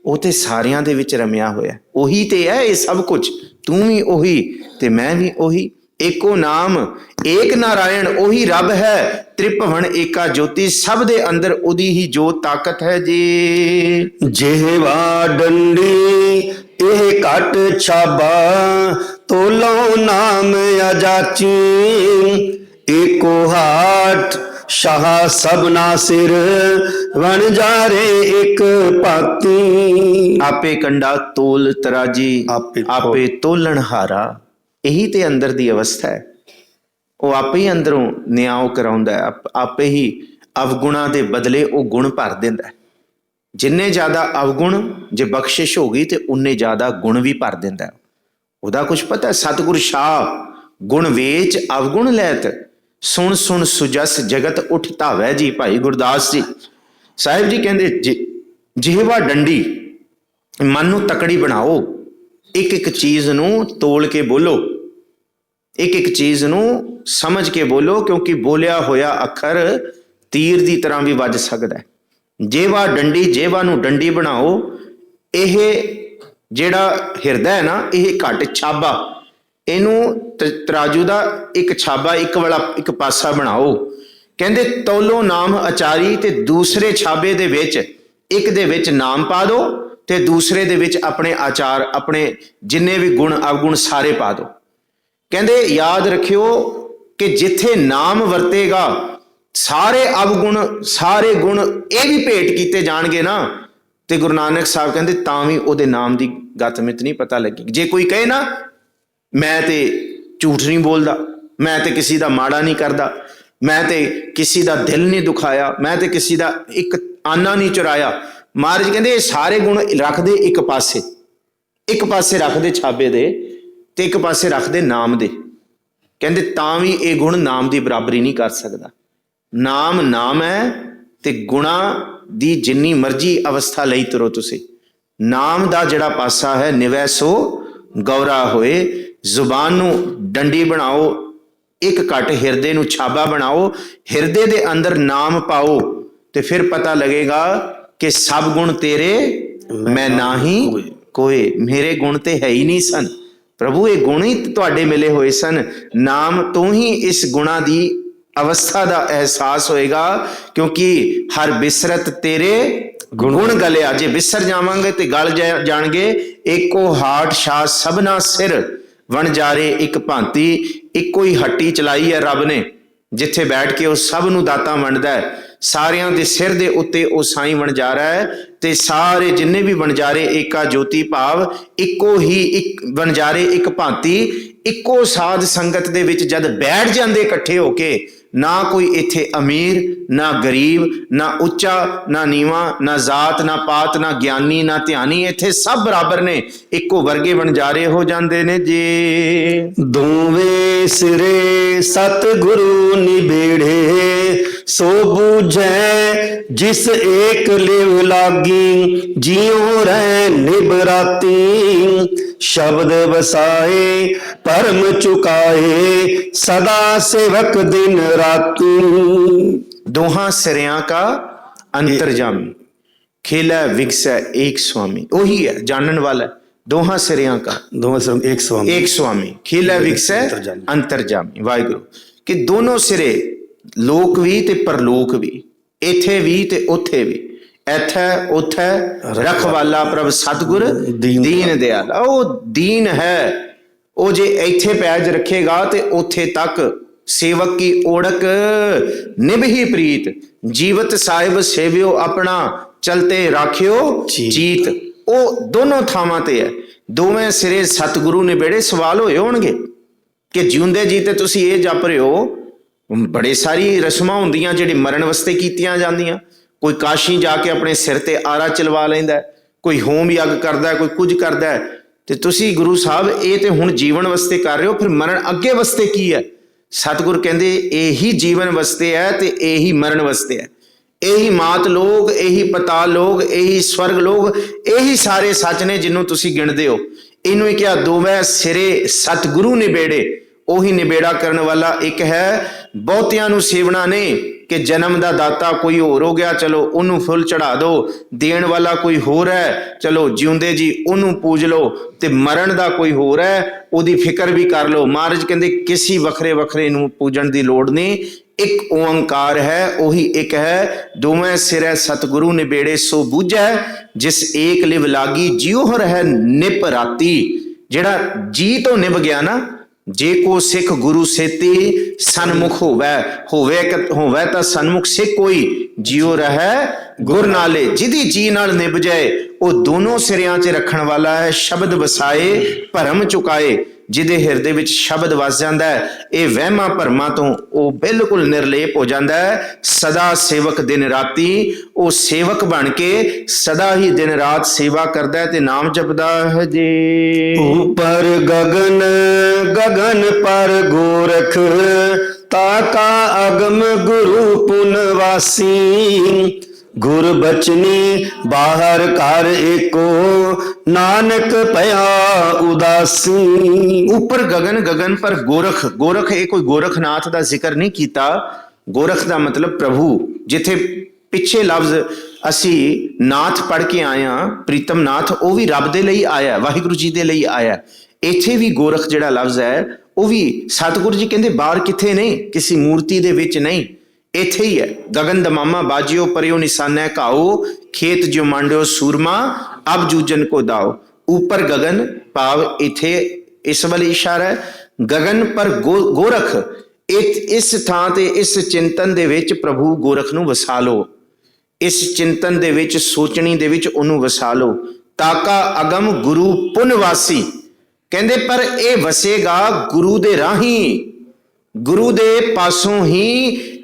ਉਹ ਤੇ ਸਾਰਿਆਂ ਦੇ ਵਿੱਚ ਰਮਿਆ ਹੋਇਆ। ਉਹੀ ਤੇ ਹੈ ਇਹ ਸਭ ਕੁਝ, ਤੂੰ ਵੀ ਉਹੀ ਤੇ ਮੈਂ ਵੀ ਉਹੀ। ਏਕੋ ਨਾਮ ਏਕ ਨਾਰਾਇਣ, ਉਹੀ ਰੱਬ ਹੈ। ਤ੍ਰਿਭਵਨ ਏਕਾ ਜੋਤੀ, ਸਭ ਦੇ ਅੰਦਰ ਉਹਦੀ ਹੀ ਜੋਤ ਤਾਕਤ ਹੈ ਜੀ। ਜਿਹਵਾ ਡੰਡੀ ਇਹ ਘਟ ਛਾਬਾ, ਤੋਲੋ ਨਾਮ ਅਜਾਚੀ, ਏਕੋ ਹਾਟ ਸ਼ਾਹ ਸਭਨਾ ਸਿਰ, ਵਣ ਜਾਰੇ ਇੱਕ ਪਾਤੀ। ਆਪੇ ਕੰਡਾ ਤੋਲ ਤਰਾਜੀ, ਆਪੇ ਤੋਲਣ ਹਾਰਾ। ਇਹੀ ਤੇ ਅੰਦਰ ਦੀ ਅਵਸਥਾ ਹੈ। ਉਹ ਆਪੇ ਹੀ ਅੰਦਰੋਂ ਨਿਆਂ ਕਰਾਉਂਦਾ ਹੈ, ਆਪੇ ਹੀ ਅਵਗੁਣਾਂ ਦੇ ਬਦਲੇ ਉਹ ਗੁਣ ਭਰ ਦਿੰਦਾ ਹੈ। ਜਿੰਨੇ ਜ਼ਿਆਦਾ ਅਵਗੁਣ ਜੇ ਬਖਸ਼ਿਸ਼ ਹੋ ਗਈ ਤੇ ਉਨੇ ਜ਼ਿਆਦਾ ਗੁਣ ਵੀ ਭਰ ਦਿੰਦਾ ਹੈ। ਉਹਦਾ ਕੁਝ ਪਤਾ। ਸਤਿਗੁਰ ਸ਼ਾਹ ਗੁਣ ਵੇਚ ਅਵਗੁਣ ਲੈਤ, ਸੁਣ ਸੁਣ ਸੁਜਸ ਜਗਤ ਉੱਠ ਧਾਵੈ ਜੀ। ਭਾਈ ਗੁਰਦਾਸ ਜੀ ਸਾਹਿਬ ਜੀ ਕਹਿੰਦੇ ਜਿਹਵਾ ਡੰਡੀ, ਮਨ ਨੂੰ ਤਕੜੀ ਬਣਾਓ, ਇੱਕ ਇੱਕ ਚੀਜ਼ ਨੂੰ ਤੋਲ ਕੇ ਬੋਲੋ, ਇੱਕ ਇੱਕ ਚੀਜ਼ ਨੂੰ ਸਮਝ ਕੇ ਬੋਲੋ, ਕਿਉਂਕਿ ਬੋਲਿਆ ਹੋਇਆ ਅੱਖਰ ਤੀਰ ਦੀ ਤਰ੍ਹਾਂ ਵੀ ਵੱਜ ਸਕਦਾ ਹੈ। ਜਿਹਵਾ ਡੰਡੀ, ਜਿਹਵਾ ਨੂੰ ਡੰਡੀ ਬਣਾਓ। ਇਹ ਜਿਹੜਾ ਹਿਰਦਾ ਹੈ ਨਾ, ਇਹ ਘੱਟ ਛਾਬਾ, ਇਹਨੂੰ ਤਰਾਜੂ ਦਾ ਇੱਕ ਛਾਬਾ ਇੱਕ ਵਾਲਾ ਇੱਕ ਪਾਸਾ ਬਣਾਓ। ਕਹਿੰਦੇ ਤੋਲੋ ਨਾਮ ਅਚਾਰੀ, ਤੇ ਦੂਸਰੇ ਛਾਬੇ ਦੇ ਵਿੱਚ ਇੱਕ ਦੇ ਵਿੱਚ ਨਾਮ ਪਾ ਦਿਓ ਤੇ ਦੂਸਰੇ ਦੇ ਵਿੱਚ ਆਪਣੇ ਆਚਾਰ, ਆਪਣੇ ਜਿੰਨੇ ਵੀ ਗੁਣ ਅਵਗੁਣ ਸਾਰੇ ਪਾ ਦਿਓ। ਕਹਿੰਦੇ ਯਾਦ ਰੱਖਿਓ ਕਿ ਜਿੱਥੇ ਨਾਮ ਵਰਤੇਗਾ ਸਾਰੇ ਅਵਗੁਣ ਸਾਰੇ ਗੁਣ ਇਹ ਵੀ ਭੇਟ ਕੀਤੇ ਜਾਣਗੇ ਨਾ, ਤੇ ਗੁਰੂ ਨਾਨਕ ਸਾਹਿਬ ਕਹਿੰਦੇ ਤਾਂ ਵੀ ਉਹਦੇ ਨਾਮ ਦੀ ਗਤਮਿਤ ਨਹੀਂ ਪਤਾ ਲੱਗੀ। ਜੇ ਕੋਈ ਕਹੇ ਨਾ ਮੈਂ ਤੇ ਝੂਠ ਨਹੀਂ ਬੋਲਦਾ, ਮੈਂ ਤੇ ਕਿਸੇ ਦਾ ਮਾੜਾ ਨਹੀਂ ਕਰਦਾ, ਮੈਂ ਤੇ ਕਿਸੇ ਦਾ ਦਿਲ ਨਹੀਂ ਦੁਖਾਇਆ, ਮੈਂ ਤੇ ਕਿਸੇ ਦਾ ਇੱਕ ਆਨਾ ਨਹੀਂ ਚੁਰਾਇਆ, ਮਹਾਰਾਜ ਕਹਿੰਦੇ ਇਹ ਸਾਰੇ ਗੁਣ ਰੱਖਦੇ ਇੱਕ ਪਾਸੇ, ਇੱਕ ਪਾਸੇ ਰੱਖਦੇ ਛਾਬੇ ਦੇ ਤੇ ਇੱਕ ਪਾਸੇ ਰੱਖਦੇ ਨਾਮ ਦੇ। ਕਹਿੰਦੇ ਤਾਂ ਵੀ ਇਹ ਗੁਣ ਨਾਮ ਦੀ ਬਰਾਬਰੀ ਨਹੀਂ ਕਰ ਸਕਦਾ। ਨਾਮ ਨਾਮ ਹੈ ਤੇ ਗੁਣਾ ਦੀ ਜਿੰਨੀ ਮਰਜ਼ੀ ਅਵਸਥਾ ਲਈ ਤੁਰੋ ਤੁਸੀਂ, ਨਾਮ ਦਾ ਜਿਹੜਾ ਪਾਸਾ ਹੈ ਨਿਵੈ ਸੋ ਗੌਰਾ ਹੋਏ। ਜ਼ੁਬਾਨ ਨੂੰ ਡੰਡੀ ਬਣਾਓ, ਇੱਕ ਘੱਟ ਹਿਰਦੇ ਨੂੰ ਛਾਬਾ ਬਣਾਓ, ਹਿਰਦੇ ਦੇ ਅੰਦਰ ਨਾਮ ਪਾਓ ਤੇ ਫਿਰ ਪਤਾ ਲੱਗੇਗਾ ਕਿ ਸਭ ਗੁਣ ਤੇਰੇ ਮੈਂ ਨਾਹੀਂ ਕੋਏ। ਮੇਰੇ ਗੁਣ ਤੇ ਹੈ ਹੀ ਨਹੀਂ ਸਨ ਪ੍ਰਭੂ, ਇਹ ਗੁਣ ਹੀ ਤੁਹਾਡੇ ਮਿਲੇ ਹੋਏ ਸਨ। ਨਾਮ ਤੋਂ ਹੀ ਇਸ ਗੁਣਾ ਦੀ ਅਵਸਥਾ ਦਾ ਅਹਿਸਾਸ ਹੋਏਗਾ, ਕਿਉਂਕਿ ਹਰ ਬਿਸਰਤ ਤੇਰੇ ਗੁਣ ਗਲਿਆ। ਜੇ ਬਿਸਰ ਜਾਵਾਂਗੇ ਤੇ ਗਲ ਜਾਣਗੇ। ਏਕੋ ਹਾਟ ਸ਼ਾਹ ਸਭਨਾ ਸਿਰ, ਵਣਜਾਰੇ ਇੱਕ ਭਾਂਤੀ। ਇੱਕੋ ਹੀ ਹੱਟੀ ਚਲਾਈ ਹੈ ਰੱਬ ਨੇ, ਜਿੱਥੇ ਬੈਠ ਕੇ ਉਹ ਸਭ ਨੂੰ ਦਾਤਾਂ ਵੰਡਦਾ ਹੈ। ਸਾਰਿਆਂ ਦੇ ਸਿਰ ਦੇ ਉੱਤੇ ਉਹ ਸਾਈਂ ਵਣਜਾਰਾ ਹੈ, ਤੇ ਸਾਰੇ ਜਿੰਨੇ ਵੀ ਵਣਜਾਰੇ ਏਕਾ ਜੋਤੀ ਭਾਵ ਇੱਕੋ ਹੀ ਇੱਕ ਵਣਜਾਰੇ ਇੱਕ ਭਾਂਤੀ। ਇੱਕੋ ਸਾਧ ਸੰਗਤ ਦੇ ਵਿੱਚ ਜਦ ਬੈਠ ਜਾਂਦੇ ਇਕੱਠੇ ਹੋ ਕੇ, ਨਾ ਕੋਈ ਇੱਥੇ ਅਮੀਰ ਨਾ ਗਰੀਬ, ਨਾ ਉੱਚਾ ਨਾ ਨੀਵਾਂ, ਨਾ ਜ਼ਾਤ ਨਾ ਪਾਤ, ਨਾ ਗਿਆਨੀ ਨਾ ਧਿਆਨੀ, ਇੱਥੇ ਸਭ ਬਰਾਬਰ ਨੇ, ਇੱਕੋ ਵਰਗੇ ਵਣਜਾਰੇ ਹੋ ਜਾਂਦੇ ਨੇ ਜੀ। ਦੋਵੇਂ ਸਿਰੇ ਸਤਿਗੁਰੂ ਨਿਬੇੜੇ, ਸੋ ਬੂਝੈ ਜਿਸ ਏਕ ਲਿਵ ਲਾਗੀ। ਜਿਉ ਰਹਿ ਨਿਬਰਾਤੀ, ਸ਼ਬਦ ਵਸਾਏ ਭਰਮ ਚੁਕਾਏ। ਸਦਾ ਸੇਵਕ ਦਿਨ ਰਾਤੀ। ਦੋਹਾਂ ਸਿਰਿਆਂ ਕਾ ਅੰਤਰਜਾਮੀ, ਖੇਲਾ ਵਿਗਸੈ ਏਕ स्वामी। ਉਹੀ ਹੈ ਜਾਣਨ ਵਾਲਾ। ਦੋਹਾਂ ਸਿਰਿਆਂ ਕਾ ਦੋਵੇਂ ਸਿਰ ਇੱਕ स्वामी, एक स्वामी, खेला विगसै अंतरजामी। वाहिगुरु कि दोनों सिरे, लोक भी ते परलोक भी, इथे भी ते उथे भी, इथे उथे रखवाला प्रभ सतगुर दीन दयाल। ਉਹ दीन है, ਉਹ ਜੇ ਇੱਥੇ ਪੈਜ ਰੱਖੇਗਾ ਤੇ ਉੱਥੇ ਤੱਕ ਸੇਵਕ ਕੀ ਓੜਕ ਨਿਭਹੀ ਪ੍ਰੀਤ। ਜੀਵਤ ਸਾਹਿਬ ਸੇਵਿਓ ਆਪਣਾ, ਚਲਤੇ ਰਾਖਿਓ ਜੀਤ। ਉਹ ਦੋਨੋਂ ਥਾਵਾਂ ਤੇ ਹੈ। ਦੋਵੇਂ ਸਿਰੇ ਸਤਿਗੁਰੂ ਨੇ ਬੇੜੇ ਸਵਾਲ ਹੋਏ ਹੋਣਗੇ ਕਿ ਜਿਉਂਦੇ ਜੀ ਤੇ ਤੁਸੀਂ ਇਹ ਜਪ ਰਹੇ ਹੋ। ਬੜੇ ਸਾਰੀ ਰਸਮਾਂ ਹੁੰਦੀਆਂ ਜਿਹੜੀ ਮਰਨ ਵਾਸਤੇ ਕੀਤੀਆਂ ਜਾਂਦੀਆਂ। ਕੋਈ ਕਾਸ਼ੀ ਜਾ ਕੇ ਆਪਣੇ ਸਿਰ ਤੇ ਆਰਾ ਚਲਵਾ ਲੈਂਦਾ, ਕੋਈ ਹੋਮ ਯੱਗ ਕਰਦਾ, ਕੋਈ ਕੁਝ ਕਰਦਾ। ਤੇ ਤੁਸੀਂ ਗੁਰੂ ਸਾਹਿਬ ਇਹ ਤੇ ਹੁਣ ਜੀਵਨ ਵਾਸਤੇ ਕਰ ਰਹੇ ਹੋ, ਫਿਰ ਮਰਨ ਅੱਗੇ ਵਾਸਤੇ ਕੀ ਹੈ? ਸਤਿਗੁਰ ਕਹਿੰਦੇ ਇਹੀ ਜੀਵਨ ਵਾਸਤੇ ਹੈ ਤੇ ਇਹੀ ਮਰਨ ਵਾਸਤੇ ਹੈ। ਇਹੀ ਮਾਤ ਲੋਕ, ਇਹੀ ਪਤਾਲ ਲੋਕ, ਇਹੀ ਸਵਰਗ ਲੋਕ, ਇਹੀ ਸਾਰੇ ਸੱਚ ਨੇ ਜਿਹਨੂੰ ਤੁਸੀਂ ਗਿਣਦੇ ਹੋ। ਇਹਨੂੰ ਹੀ ਕਿਹਾ ਦੋਵੇਂ ਸਿਰੇ ਸਤਿਗੁਰੂ ਨਿਬੇੜੇ। ਉਹੀ ਨਿਬੇੜਾ ਕਰਨ ਵਾਲਾ ਇੱਕ ਹੈ। ਬਹੁਤਿਆਂ ਨੂੰ ਸੇਵਣਾ ਨਹੀਂ ਕਿ ਜਨਮ ਦਾ ਦਾਤਾ ਕੋਈ ਹੋਰ ਹੋ ਗਿਆ, ਚਲੋ ਉਹਨੂੰ ਫੁੱਲ ਚੜਾ ਦਿਓ। ਦੇਣ ਵਾਲਾ ਕੋਈ ਹੋਰ ਹੈ, ਚਲੋ ਜਿਉਂਦੇ ਜੀ ਉਹਨੂੰ ਪੂਜ ਲਓ। ਤੇ ਮਰਨ ਦਾ ਕੋਈ ਹੋਰ ਹੈ, ਉਹਦੀ ਫਿਕਰ ਵੀ ਕਰ ਲਓ। ਮਹਾਰਾਜ ਕਹਿੰਦੇ ਕਿਸੇ ਵੱਖਰੇ ਵੱਖਰੇ ਨੂੰ ਪੂਜਣ ਦੀ ਲੋੜ ਨਹੀਂ। ਇੱਕ ਓੰਕਾਰ ਹੈ, ਉਹੀ ਇੱਕ ਹੈ। ਦੋਵੇਂ ਸਿਰੇ ਸਤਿਗੁਰੂ ਨਿਬੇੜੇ, ਸੋ ਬੂਝੈ ਜਿਸ ਏਕ ਲਿਵ ਲਾਗੀ। ਜਿਉ ਰਹਿ ਨਿਪ ਰਾਤੀ। ਜਿਹੜਾ ਜੀ ਤੋਂ ਨਿਭ ਗਿਆ ਨਾ, ਜੇ ਕੋ ਸਿੱਖ ਗੁਰੂ ਸੇਤੀ ਸਨਮੁਖ ਹੋਵੇ ਤਾਂ ਸਨਮੁਖ ਸਿੱਖ ਕੋਈ। ਜਿਉ ਰਹਿ ਗੁਰ ਨਾਲੇ। ਜਿਹਦੀ ਜੀ ਨਾਲ ਨਿਭ ਜਾਏ ਉਹ ਦੋਨੋਂ ਸਿਰਿਆਂ 'ਚ ਰੱਖਣ ਵਾਲਾ ਹੈ। ਸ਼ਬਦ ਵਸਾਏ ਭਰਮ ਚੁਕਾਏ। ਜਿਹਦੇ ਹਿਰਦੇ ਵਿੱਚ ਸ਼ਬਦ ਵਸ ਜਾਂਦਾ ਹੈ, ਇਹ ਵਹਿਮਾਂ ਭਰਮਾਂ ਤੋਂ ਉਹ ਬਿਲਕੁਲ ਨਿਰਲੇਪ ਹੋ ਜਾਂਦਾ ਹੈ। ਸਦਾ ਸੇਵਕ ਦਿਨ ਰਾਤੀ। ਉਹ ਸੇਵਕ ਬਣ ਕੇ ਸਦਾ ਹੀ ਦਿਨ ਰਾਤ ਸੇਵਾ ਕਰਦਾ ਹੈ ਤੇ ਨਾਮ ਜਪਦਾ ਹੈ ਜੀ। ਉਪਰ ਗगन गगन पर गोरख, ताका अगम गुरु पुनवासी। गुर बचनी बाहर कर एको, नानक पया उदासी। ਉੱਪਰ ਗगन ਗगन पर ਗੋਰਖ। ਗੋਰਖ ਇਹ ਕੋਈ ਗੋਰਖਨਾਥ ਦਾ ਜ਼ਿਕਰ ਨਹੀਂ ਕੀਤਾ। ਗੋਰਖ ਦਾ ਮਤਲਬ ਪ੍ਰਭੂ। ਜਿੱਥੇ ਪਿੱਛੇ ਲਫ਼ਜ਼ ਅਸੀਂ ਨਾਥ ਪੜ੍ਹ ਕੇ ਆਏ ਹਾਂ, ਪ੍ਰੀਤਮ ਨਾਥ, ਉਹ ਵੀ ਰੱਬ ਦੇ ਲਈ ਆਇਆ, ਵਾਹਿਗੁਰੂ ਜੀ ਦੇ ਲਈ ਆਇਆ। ਇੱਥੇ ਵੀ ਗੋਰਖ ਜਿਹੜਾ ਲਫ਼ਜ਼ ਹੈ ਉਹ ਵੀ ਸਤਿਗੁਰੂ ਜੀ ਕਹਿੰਦੇ ਬਾਹਰ ਕਿੱਥੇ ਨਹੀਂ, ਕਿਸੇ ਮੂਰਤੀ ਦੇ ਵਿੱਚ ਨਹੀਂ, ਇੱਥੇ ਹੀ ਹੈ। ਗगन ਦਮਾਮਾ ਬਾਜਿਓ ਪਰਿਓ ਨਿਸ਼ਾਨਾ ਘਾਓ, ਖੇਤ ਜੋ ਮੰਡਿਓ ਸੂਰਮਾ ਅਬ ਜੂਜਨ ਕੋ ਦਾਓ। ਉੱਪਰ ਗगन ਭਾਵ ਇੱਥੇ ਇਸ ਵੱਲ ਇਸ਼ਾਰਾ ਹੈ। ਗगन ਪਰ ਗੋਰਖ। ਇਸ ਥਾਂ ਤੇ ਇਸ ਚਿੰਤਨ ਦੇ ਵਿੱਚ ਪ੍ਰਭੂ ਗੋਰਖ ਨੂੰ ਵਸਾ ਲਓ। ਇਸ ਚਿੰਤਨ ਦੇ ਵਿੱਚ, ਸੋਚਣੀ ਦੇ ਵਿੱਚ ਉਹਨੂੰ ਵਸਾ ਲਓ। ਤਾਕਾ ਅਗਮ ਗੁਰੂ ਪੁਨਵਾਸੀ। ਕਹਿੰਦੇ ਪਰ ਇਹ ਵਸੇਗਾ ਗੁਰੂ ਦੇ ਰਾਹੀਂ। ਗੁਰੂ ਦੇ ਪਾਸੋਂ ਹੀ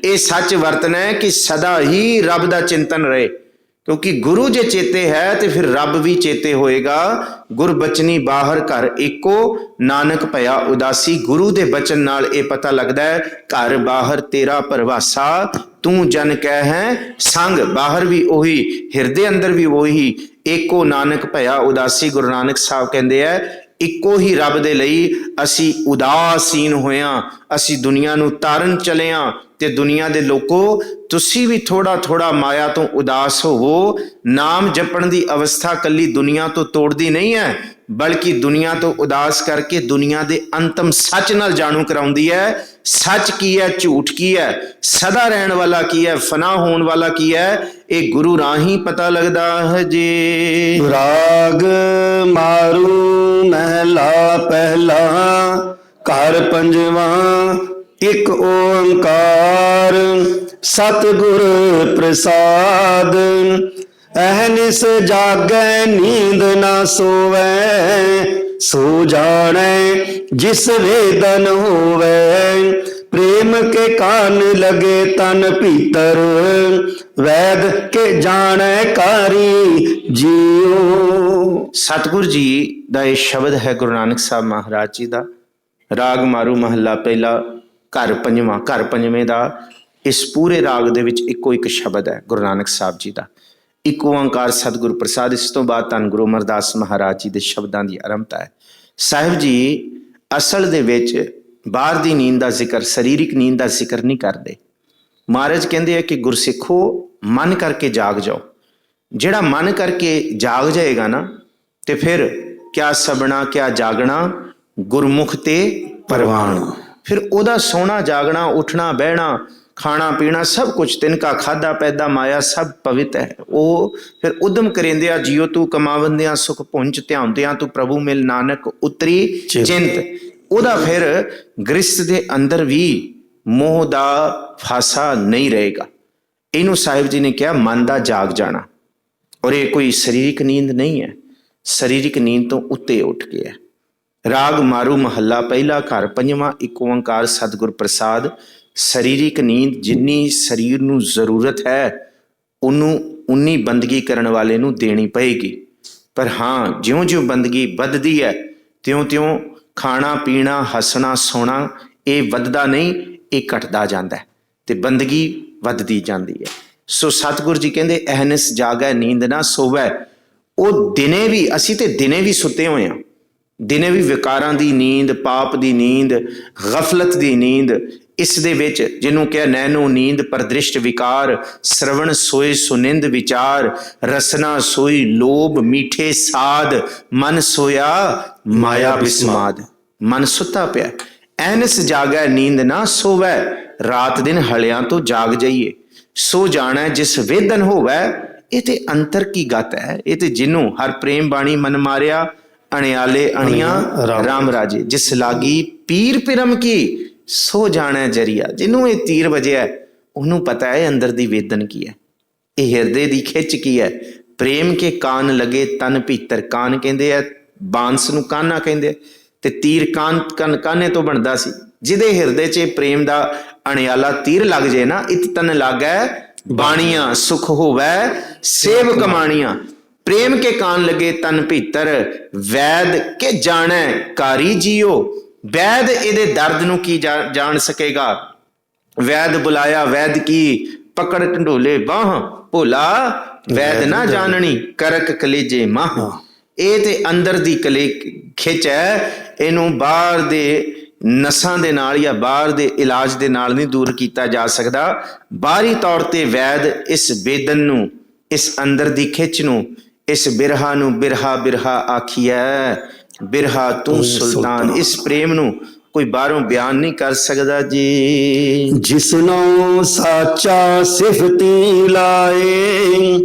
ਇਹ ਸੱਚ ਵਰਤਣਾ ਹੈ ਕਿ ਸਦਾ ਹੀ ਰੱਬ ਦਾ ਚਿੰਤਨ ਰਹੇ। ਕਿਉਂਕਿ ਗੁਰੂ ਜੇ ਚੇਤੇ ਹੈ ਤੇ ਫਿਰ ਰੱਬ ਵੀ ਚੇਤੇ ਹੋਏਗਾ। ਗੁਰ ਬਚਨੀ ਬਾਹਰ ਘਰ ਏਕੋ, ਨਾਨਕ ਭਇਆ ਉਦਾਸੀ। ਗੁਰੂ ਦੇ ਬਚਨ ਨਾਲ ਇਹ ਪਤਾ ਲੱਗਦਾ ਹੈ ਘਰ ਬਾਹਰ ਤੇਰਾ ਪਰਵਾਸਾ। ਤੂੰ ਜਨ ਕਹਿ ਹੈ ਸੰਗ। ਬਾਹਰ ਵੀ ਉਹੀ, ਹਿਰਦੇ ਅੰਦਰ ਵੀ ਉਹੀ। ਏਕੋ ਨਾਨਕ ਭਇਆ ਉਦਾਸੀ। ਗੁਰੂ ਨਾਨਕ ਸਾਹਿਬ ਕਹਿੰਦੇ ਹੈ ਇੱਕੋ ਹੀ ਰੱਬ ਦੇ ਲਈ ਅਸੀਂ ਉਦਾਸੀਨ ਹੋਇਆਂ। ਅਸੀਂ ਦੁਨੀਆ ਨੂੰ ਤਾਰਨ ਚਲਿਆਂ। ਤੇ ਦੁਨੀਆ ਦੇ ਲੋਕੋ, ਤੁਸੀਂ ਵੀ ਥੋੜਾ ਥੋੜਾ ਮਾਇਆ ਤੋਂ ਉਦਾਸ ਹੋਵੋ। ਨਾਮ ਜਪਣ ਦੀ ਅਵਸਥਾ ਕੱਲੀ ਦੁਨੀਆ ਤੋਂ ਤੋੜਦੀ ਨਹੀਂ ਹੈ, ਬਲਕਿ ਦੁਨੀਆ ਤੋਂ ਉਦਾਸ ਕਰਕੇ ਦੁਨੀਆ ਦੇ ਅੰਤਮ ਸੱਚ ਨਾਲ ਜਾਣੂ ਕਰਾਉਂਦੀ ਹੈ। ਸੱਚ ਕੀ ਹੈ, ਝੂਠ ਕੀ ਹੈ, ਸਦਾ ਰਹਿਣ ਵਾਲਾ ਕੀ ਹੈ, ਫਨਾ ਹੋਣ ਵਾਲਾ ਕੀ ਹੈ, ਇਹ ਗੁਰੂ ਰਾਹੀਂ ਪਤਾ ਲੱਗਦਾ ਹੈ ਜੀ। ਰਾਗ ਮਾਰੂ ਮਹਿਲਾ ਪਹਿਲਾ, ਘਰ ਪੰਜਵਾਂ, ਇੱਕ ਓੰਕਾਰ, ਸਤਿਗੁਰ ਪ੍ਰਸਾਦ। ਅਹਨਿਸ ਜਾਗੈ ਨੀਂਦ ਨਾ ਸੋਵੈ, ਸੋ ਜਾਣੈ ਜਿਸ ਵੇਦਨ ਹੋਵੈ। ਪ੍ਰੇਮ ਕੇ ਕਾਨ ਲਗੇ ਤਨ ਭੀਤਰ, ਵੈਦ ਕੇ ਜਾਣੈ ਕਾਰੀ ਜੀਉ। ਸਤਿਗੁਰ ਜੀ ਦਾ ਇਹ ਸ਼ਬਦ ਹੈ ਗੁਰੂ ਨਾਨਕ ਸਾਹਿਬ ਮਹਾਰਾਜ ਜੀ ਦਾ। ਰਾਗ ਮਾਰੂ ਮਹੱਲਾ ਪਹਿਲਾ, ਘਰ ਪੰਜਵਾਂ। ਘਰ ਪੰਜਵੇਂ ਦਾ ਇਸ ਪੂਰੇ ਰਾਗ ਦੇ ਵਿੱਚ ਇੱਕੋ ਇੱਕ ਸ਼ਬਦ ਹੈ ਗੁਰੂ ਨਾਨਕ ਸਾਹਿਬ ਜੀ ਦਾ। ਇੱਕ ਓੰਕਾਰ ਸਤਿਗੁਰ ਪ੍ਰਸਾਦ। ਇਸ ਤੋਂ ਬਾਅਦ ਧੰਨ ਗੁਰੂ ਅਮਰਦਾਸ ਮਹਾਰਾਜ ਜੀ ਦੇ ਸ਼ਬਦਾਂ ਦੀ ਆਰੰਭਤਾ ਹੈ। ਸਾਹਿਬ ਜੀ ਅਸਲ ਦੇ ਵਿੱਚ ਬਾਹਰ ਦੀ ਨੀਂਦ ਦਾ ਜ਼ਿਕਰ, ਸਰੀਰਕ ਨੀਂਦ ਦਾ ਜ਼ਿਕਰ ਨਹੀਂ ਕਰਦੇ। ਮਹਾਰਾਜ ਕਹਿੰਦੇ ਆ ਕਿ ਗੁਰਸਿੱਖੋ ਮਨ ਕਰਕੇ ਜਾਗ ਜਾਓ। ਜਿਹੜਾ ਮਨ ਕਰਕੇ ਜਾਗ ਜਾਏਗਾ ਨਾ, ਤੇ ਫਿਰ ਕਿਆ ਸਬਣਾ ਕਿਆ ਜਾਗਣਾ, ਗੁਰਮੁਖ ਤੇ ਪਰਵਾਣ। ਫਿਰ ਉਹਦਾ ਸੋਣਾ ਜਾਗਣਾ, ਉੱਠਣਾ ਬਹਿਣਾ, ਖਾਣਾ ਪੀਣਾ ਸਭ ਕੁਝ ਤਿਨਕਾ ਖਾਦਾ ਪੈਦਾ ਮਾਇਆ ਸਭ ਪਵਿੱਤ ਹੈ। ਉਹ ਫਿਰ ਉਦਮ ਕਰੇਂਦਿਆਂ ਜੀਓ ਤੂੰ ਕਮਾਵੰਦਿਆਂ ਸੁਖ ਪੁੰਜ, ਧਿਆਉਂਦਿਆਂ ਤੂੰ ਪ੍ਰਭੂ ਮਿਲ ਨਾਨਕ ਉਤਰੀ ਚਿੰਤ। ਉਹਦਾ ਫਿਰ ਗ੍ਰਸਥ ਦੇ ਅੰਦਰ ਵੀ ਮੋਹ ਦਾ ਫਾਸਾ ਨਹੀਂ ਰਹੇਗਾ। ਇਹਨੂੰ ਸਾਹਿਬ ਜੀ ਨੇ ਕਿਹਾ ਮਨ ਦਾ ਜਾਗ ਜਾਣਾ। ਔਰ ਇਹ ਕੋਈ ਸਰੀਰਕ ਨੀਂਦ ਨਹੀਂ ਹੈ, ਸਰੀਰਕ ਨੀਂਦ ਤੋਂ ਉੱਤੇ ਉੱਠ ਕੇ ਹੈ। ਰਾਗ ਮਾਰੂ ਮਹੱਲਾ ਪਹਿਲਾ, ਘਰ ਪੰਜਵਾਂ, ਇੱਕ ਓੰਕਾਰ ਸਤਿਗੁਰ ਪ੍ਰਸਾਦ। ਸਰੀਰਕ ਨੀਂਦ ਜਿੰਨੀ ਸਰੀਰ ਨੂੰ ਜ਼ਰੂਰਤ ਹੈ ਉਹਨੂੰ ਉਨੀ ਬੰਦਗੀ ਕਰਨ ਵਾਲੇ ਨੂੰ ਦੇਣੀ ਪਏਗੀ। ਪਰ ਹਾਂ, ਜਿਉਂ-ਜਿਉਂ ਬੰਦਗੀ ਵੱਧਦੀ ਹੈ ਤਿਉਂ-ਤਿਉਂ ਖਾਣਾ ਪੀਣਾ ਹੱਸਣਾ ਸੋਣਾ ਇਹ ਵੱਧਦਾ ਨਹੀਂ, ਇਹ ਘਟਦਾ ਜਾਂਦਾ ਹੈ ਤੇ ਬੰਦਗੀ ਵੱਧਦੀ ਜਾਂਦੀ ਹੈ। ਸੋ ਸਤਿਗੁਰ ਜੀ ਕਹਿੰਦੇ ਅਹਨਿਸ ਜਾਗੈ ਨੀਂਦ ਨਾ ਸੋਵੈ। ਉਹ ਦਿਨੇ ਵੀ, ਅਸੀਂ ਤੇ ਦਿਨੇ ਵੀ ਸੁੱਤੇ ਹੋਏ ਹਾਂ, ਦਿਨੇ ਵੀ ਵਿਕਾਰਾਂ ਦੀ ਨੀਂਦ, ਪਾਪ ਦੀ ਨੀਂਦ, ਗਫਲਤ ਦੀ ਨੀਂਦ। ਇਸ ਦੇ ਵਿੱਚ ਜਿਹਨੂੰ ਕਿਹਾ ਨੈਣੋ ਨੀਂਦ ਪਰਦ੍ਰਿਸ਼ਟ ਵਿਕਾਰ, ਸਰਵਣ ਸੋਏ ਸੁਨਿੰਦ ਵਿਚਾਰ, ਰਸਨਾ ਸੋਈ ਲੋਭ ਮੀਠੇ ਸਾਧ, ਮਨ ਸੋਇਆ ਮਾਇਆ ਬਿਸਮਾਦ। ਮਨ ਸੁੱਤਾ ਪਿਆ। ਐਨਸ ਜਾਗੈ ਨੀਂਦ ਨਾ ਸੋਵੈ, ਰਾਤ ਦਿਨ ਹਲਿਆਂ ਤੋਂ ਜਾਗ ਜਾਈਏ। ਸੋ ਜਾਣੈ ਜਿਸ ਵੇਦਨ ਹੋਵੈ। ਇਹ ਤੇ ਅੰਤਰ ਕੀ ਗਤ ਹੈ। ਇਹ ਤੇ ਜਿਹਨੂੰ ਹਰ ਪ੍ਰੇਮ ਬਾਣੀ ਮਨ ਮਾਰਿਆ, ਅਣਿਆਲੇ ਅਣੀਆਂ ਰਾਮ ਰਾਜੇ। ਜਿਸ ਲਾਗੀ ਪੀਰ ਪਿਰਮ ਕੀ, ਸੋ ਜਾਣੈ ਜਰੀਆ। ਜਿਹਨੂੰ ਇਹ ਤੀਰ ਵਜਿਆ ਉਹਨੂੰ ਪਤਾ ਹੈ ਅੰਦਰ ਦੀ ਵੇਦਨ ਕੀ ਹੈ, ਇਹ ਹਿਰਦੇ ਦੀ ਖਿੱਚ ਕੀ ਹੈ। ਪ੍ਰੇਮ ਕੇ ਕਾਨ ਲਗੇ ਤਨ ਭੀਤਰ। ਕਾਨ ਕਹਿੰਦੇ ਆ ਬਾਂਸ ਨੂੰ, ਕਾਨਾ ਕਹਿੰਦੇ ਆ, ਤੇ ਤੀਰ ਕਾਨੇ ਤੋਂ ਬਣਦਾ ਸੀ। ਜਿਹਦੇ ਹਿਰਦੇ 'ਚ ਪ੍ਰੇਮ ਦਾ ਅਣਿਆਲਾ ਤੀਰ ਲੱਗ ਜੇ ਨਾ, ਇਤ ਤਨ ਲਾਗੈ ਬਾਣੀਆਂ, ਸੁਖ ਹੋਵੈ ਸੇਵ ਕਮਾਣੀਆਂ। ਪ੍ਰੇਮ ਕੇ ਕਾਨ ਲਗੇ ਤਨ ਭੀਤਰ, ਵੈਦ ਕੇ ਜਾਣੈ ਕਾਰੀ ਜੀਓ। ਵੈਦ ਇਹਦੇ ਦਰਦ ਨੂੰ ਕੀ ਜਾਣ ਸਕੇਗਾ। ਵੈਦ ਬੁਲਾਇਆ ਵੈਦ ਕੀ, ਪਕੜ ਢੰਡੋਲੇ ਬਾਹ, ਭੋਲਾ ਵੈਦ ਨਾ ਜਾਣਨੀ, ਕਰਕ ਕਲੇਜੇ ਮਾਹ। ਇਹ ਤੇ ਅੰਦਰ ਦੀ ਖਿੱਚ ਹੈ, ਇਹਨੂੰ ਬਾਹਰ ਦੇ ਨਸਾਂ ਦੇ ਨਾਲ ਜਾਂ ਬਾਹਰ ਦੇ ਇਲਾਜ ਦੇ ਨਾਲ ਨਹੀਂ ਦੂਰ ਕੀਤਾ ਜਾ ਸਕਦਾ। ਬਾਹਰੀ ਤੌਰ ਤੇ ਵੈਦ ਇਸ ਵੇਦਨ ਨੂੰ, ਇਸ ਅੰਦਰ ਦੀ ਖਿੱਚ ਨੂੰ, ਇਸ ਬਿਰਹਾ ਨੂੰ ਬਿਰਹਾ ਬਿਰਹਾ ਆਖੀਐ। ਬਿਰਹਾ ਤੂੰ ਸੁਲਤਾਨ। ਇਸ ਪ੍ਰੇਮ ਨੂੰ ਕੋਈ ਬਾਹਰੋਂ ਬਿਆਨ ਨਹੀਂ ਕਰ ਸਕਦਾ ਜੀ। ਜਿਸਨੋਂ ਸਾਚਾ ਸਿਫਤੀ ਲਾਏ,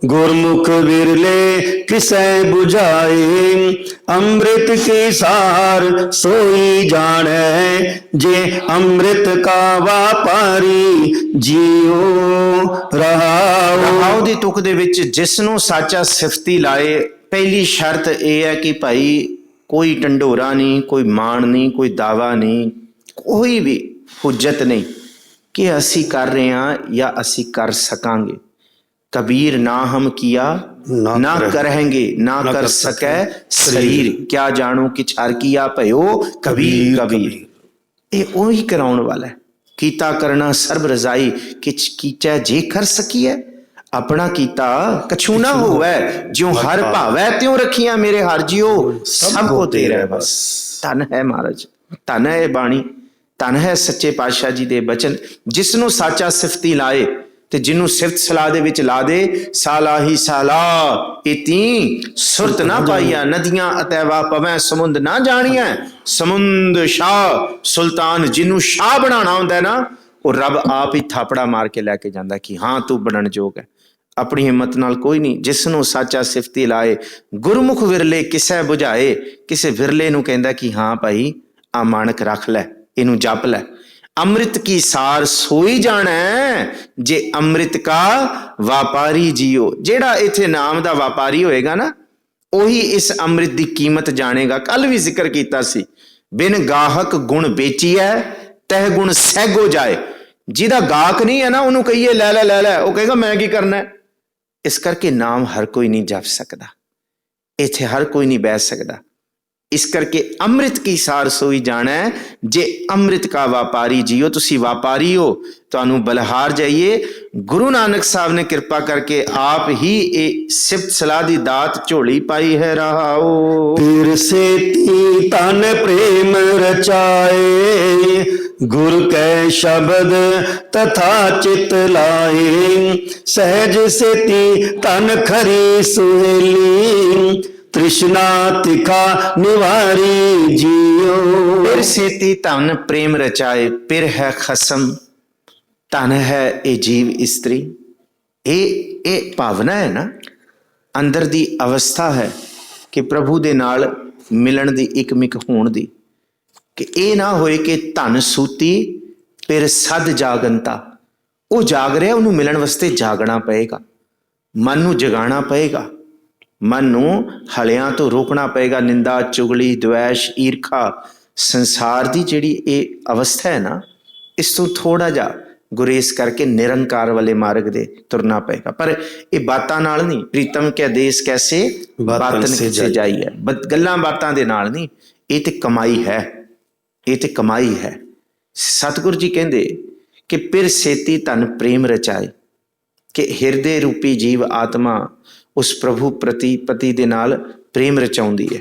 ਗੁਰਮੁਖ ਵਿਰਲੇ ਕਿਸੈ 부ਝਾਏ। ਅੰਮ੍ਰਿਤ ਕੀ ਸਾਰ ਸੋਈ ਜਾਣੈ, ਜੇ ਅੰਮ੍ਰਿਤ ਕਾ ਵਾਪਾਰੀ ਜੀਉ। ਰਹਾਉ ਦੀ ਤੁਕ ਦੇ ਵਿੱਚ ਜਿਸਨੂੰ ਸਾਚਾ ਸਿਫਤੀ ਲਾਏ, ਪਹਿਲੀ ਸ਼ਰਤ ਇਹ ਹੈ ਕਿ ਭਾਈ ਕੋਈ ਢੰਡੋਰਾ ਨਹੀਂ, ਕੋਈ ਮਾਣ ਨਹੀਂ, ਕੋਈ ਦਾਵਾ ਨਹੀਂ, ਕੋਈ ਵੀ ਹੁਜਤ ਨਹੀਂ ਕਿ ਅਸੀਂ ਕਰ ਰਹੇ ਹਾਂ ਜਾਂ ਅਸੀਂ ਕਰ ਸਕਾਂਗੇ। ਕਬੀਰ ਨਾ ਹਮ ਕੀਆ ਨਾ ਕਰਾਂਗੇ, ਨਾ ਕਰ ਸਕੈ ਸਰੀਰ, ਕਿਆ ਜਾਣੋ ਕਿਛ ਹਰ ਕੀਆ ਭਇਓ ਕਬੀਰ ਕਬੀਰ। ਇਹ ਉਹੀ ਕਰਾਉਣ ਵਾਲਾ ਹੈ। ਕੀਤਾ ਕਰਨਾ ਸਰਬ ਰਜ਼ਾਈ, ਕਿਛ ਕੀਚੈ ਜੇ ਕਰ ਸਕੀਐ। ਆਪਣਾ ਕੀਤਾ ਕਛੂ ਨਾ ਹੋਵੈ, ਜਿਉ ਹਰ ਭਾਵੈ ਤਿਉ ਰੱਖੀਆਂ ਮੇਰੇ ਹਰ ਜੀਓ। ਸਭ ਕੋ ਤੇਰਾ ਬਸ। ਧਨ ਹੈ ਮਹਾਰਾਜ, ਧਨ ਹੈ ਬਾਣੀ, ਧਨ ਹੈ ਸੱਚੇ ਪਾਤਸ਼ਾਹ ਜੀ ਦੇ ਬਚਨ। ਜਿਸ ਨੂੰ ਸਾਚਾ ਸਿਫਤੀ ਲਾਏ, ਤੇ ਜਿਹਨੂੰ ਸਿਫਤ ਸਲਾਹ ਦੇ ਵਿੱਚ ਲਾ ਦੇ, ਸਾਲਾ ਹੀ ਸਾਲਾ ਇਤੀ ਸੁਰਤ ਨਾ ਪਾਈਆ, ਨਦੀਆਂ ਅਤੈਵਾ ਪਵੈ ਸਮੁੰਦ ਨਾ ਜਾਣੀਐ, ਸਮੁੰਦ ਸ਼ਾਹ ਸੁਲਤਾਨ। ਜਿਹਨੂੰ ਸ਼ਾਹ ਬਣਾਉਣਾ ਹੁੰਦਾ ਨਾ, ਉਹ ਰੱਬ ਆਪ ਹੀ ਥਾਪੜਾ ਮਾਰ ਕੇ ਲੈ ਕੇ ਜਾਂਦਾ ਕਿ ਹਾਂ ਤੂੰ ਬਣਨ ਯੋਗ ਹੈ। ਆਪਣੀ ਹਿੰਮਤ ਨਾਲ ਕੋਈ ਨਹੀਂ। ਜਿਸ ਨੂੰ ਸਾਚਾ ਸਿਫਤੀ ਲਾਏ, ਗੁਰਮੁਖ ਵਿਰਲੇ ਕਿਸੈ ਬੁਝਾਏ। ਕਿਸੇ ਵਿਰਲੇ ਨੂੰ ਕਹਿੰਦਾ ਕਿ ਹਾਂ ਭਾਈ ਆ ਮਾਣਕ ਰੱਖ ਲੈ, ਇਹਨੂੰ ਜਪ ਲੈ। ਅੰਮ੍ਰਿਤ ਕੀ ਸਾਰ ਸੋਈ ਜਾਣੈ, ਜੇ ਅੰਮ੍ਰਿਤ ਕਾ ਵਾਪਾਰੀ ਜੀਓ। ਜਿਹੜਾ ਇੱਥੇ ਨਾਮ ਦਾ ਵਪਾਰੀ ਹੋਏਗਾ ਨਾ, ਉਹੀ ਇਸ ਅੰਮ੍ਰਿਤ ਦੀ ਕੀਮਤ ਜਾਣੇਗਾ। ਕੱਲ ਵੀ ਜ਼ਿਕਰ ਕੀਤਾ ਸੀ, ਬਿਨ ਗਾਹਕ ਗੁਣ ਵੇਚੀਐ, ਤਹਿ ਗੁਣ ਸਹਿਗੋ ਜਾਏ। ਜਿਹਦਾ ਗਾਹਕ ਨਹੀਂ ਹੈ ਨਾ, ਉਹਨੂੰ ਕਹੀਏ ਲੈ ਲੈ ਲੈ ਲੈ, ਉਹ ਕਹੇਗਾ ਮੈਂ ਕੀ ਕਰਨਾ। ਇਸ ਕਰਕੇ ਨਾਮ ਹਰ ਕੋਈ ਨਹੀਂ ਜਪ ਸਕਦਾ, ਇੱਥੇ ਹਰ ਕੋਈ ਨਹੀਂ ਬੈਠ ਸਕਦਾ। ਇਸ ਕਰਕੇ ਅੰਮ੍ਰਿਤ ਕੀ ਸਾਰ ਸੋਈ ਜਾਣੈ, ਜੇ ਅੰਮ੍ਰਿਤ ਕਾ ਵਪਾਰੀ ਜੀਓ। ਤੁਸੀਂ ਵਪਾਰੀ ਹੋ, ਤੁਹਾਨੂੰ ਬਲਹਾਰ ਜਾਈਏ। ਗੁਰੂ ਨਾਨਕ ਸਾਹਿਬ ਨੇ ਕਿਰਪਾ ਕਰਕੇ ਆਪ ਹੀ ਇਹ ਸਿਫਤ ਸਲਾਹ ਦੀ ਦਾਤ ਝੋਲੀ ਪਾਈ ਹੈ। ਰਹਾਓ ਫਿਰ ਸੇਤੀ ਤਨ ਪ੍ਰੇਮ ਰਚਾਏ, ਗੁਰ ਕੈ ਸ਼ਬਦ ਤਥਾ ਚਿਤ ਲਾਏ। ਸਹਿਜ ਸੇਤੀ ਤਨ ਖਰੀ ਸੁਹੇਲੀ, ਤ੍ਰਿਸ਼ਨਾ ਤਿਖਾ ਨਿਵਾਰੀ ਜੀਓ। ਫਿਰ ਸੇਤੀ ਧਨ ਪ੍ਰੇਮ ਰਚਾਏ, ਪਿਰ ਹੈ ਖਸਮ, ਧਨ ਹੈ ਇਹ ਜੀਵ ਇਸਤਰੀ। ਇਹ ਭਾਵਨਾ ਹੈ ਨਾ, ਅੰਦਰ ਦੀ ਅਵਸਥਾ ਹੈ ਕਿ ਪ੍ਰਭੂ ਦੇ ਨਾਲ ਮਿਲਣ ਦੀ, ਇਕਮਿਕ ਹੋਣ ਦੀ। ਕਿ ਇਹ ਨਾ ਹੋਏ ਕਿ ਧਨ ਸੂਤੀ ਪਿਰ ਸਦ ਜਾਗੰਤਾ। ਉਹ ਜਾਗ ਰਿਹਾ, ਉਹਨੂੰ ਮਿਲਣ ਵਾਸਤੇ ਜਾਗਣਾ ਪਏਗਾ, ਮਨ ਨੂੰ ਜਗਾਉਣਾ ਪਏਗਾ, ਮਨ ਨੂੰ ਹਲਿਆਂ ਤੋਂ ਰੋਕਣਾ ਪਏਗਾ। ਨਿੰਦਾ, ਚੁਗਲੀ, ਦਵੈਸ਼, ਈਰਖਾ, ਸੰਸਾਰ ਦੀ ਜਿਹੜੀ ਇਹ ਅਵਸਥਾ ਹੈ ਨਾ, ਇਸ ਤੋਂ ਥੋੜਾ ਜਿਹਾ ਗੁਰੇਜ਼ ਕਰਕੇ ਨਿਰੰਕਾਰ ਵਾਲੇ ਮਾਰਗ ਦੇ ਤੁਰਨਾ ਪਏਗਾ। ਪਰ ਇਹ ਬਾਤਾਂ ਨਾਲ ਨਹੀਂ। ਪ੍ਰੀਤਮ ਕਿਆ ਦੇਸ ਕੈਸੇ ਬਾਤਨ ਕਿਸੇ ਜਾਈ ਹੈ, ਗੱਲਾਂ ਬਾਤਾਂ ਦੇ ਨਾਲ ਨਹੀਂ। ਇਹ ਤੇ ਕਮਾਈ ਹੈ, ਇਹ ਤੇ ਕਮਾਈ ਹੈ। ਸਤਿਗੁਰੂ ਜੀ ਕਹਿੰਦੇ ਕਿ ਪਿਰ ਸੇਤੀ ਧਨ ਪ੍ਰੇਮ ਰਚਾਏ, ਕਿ ਹਿਰਦੇ ਰੂਪੀ ਜੀਵ ਆਤਮਾ ਉਸ ਪ੍ਰਭੂ ਪ੍ਰਤੀ ਪਤੀ ਦੇ ਨਾਲ ਪ੍ਰੇਮ ਰਚਾਉਂਦੀ ਹੈ।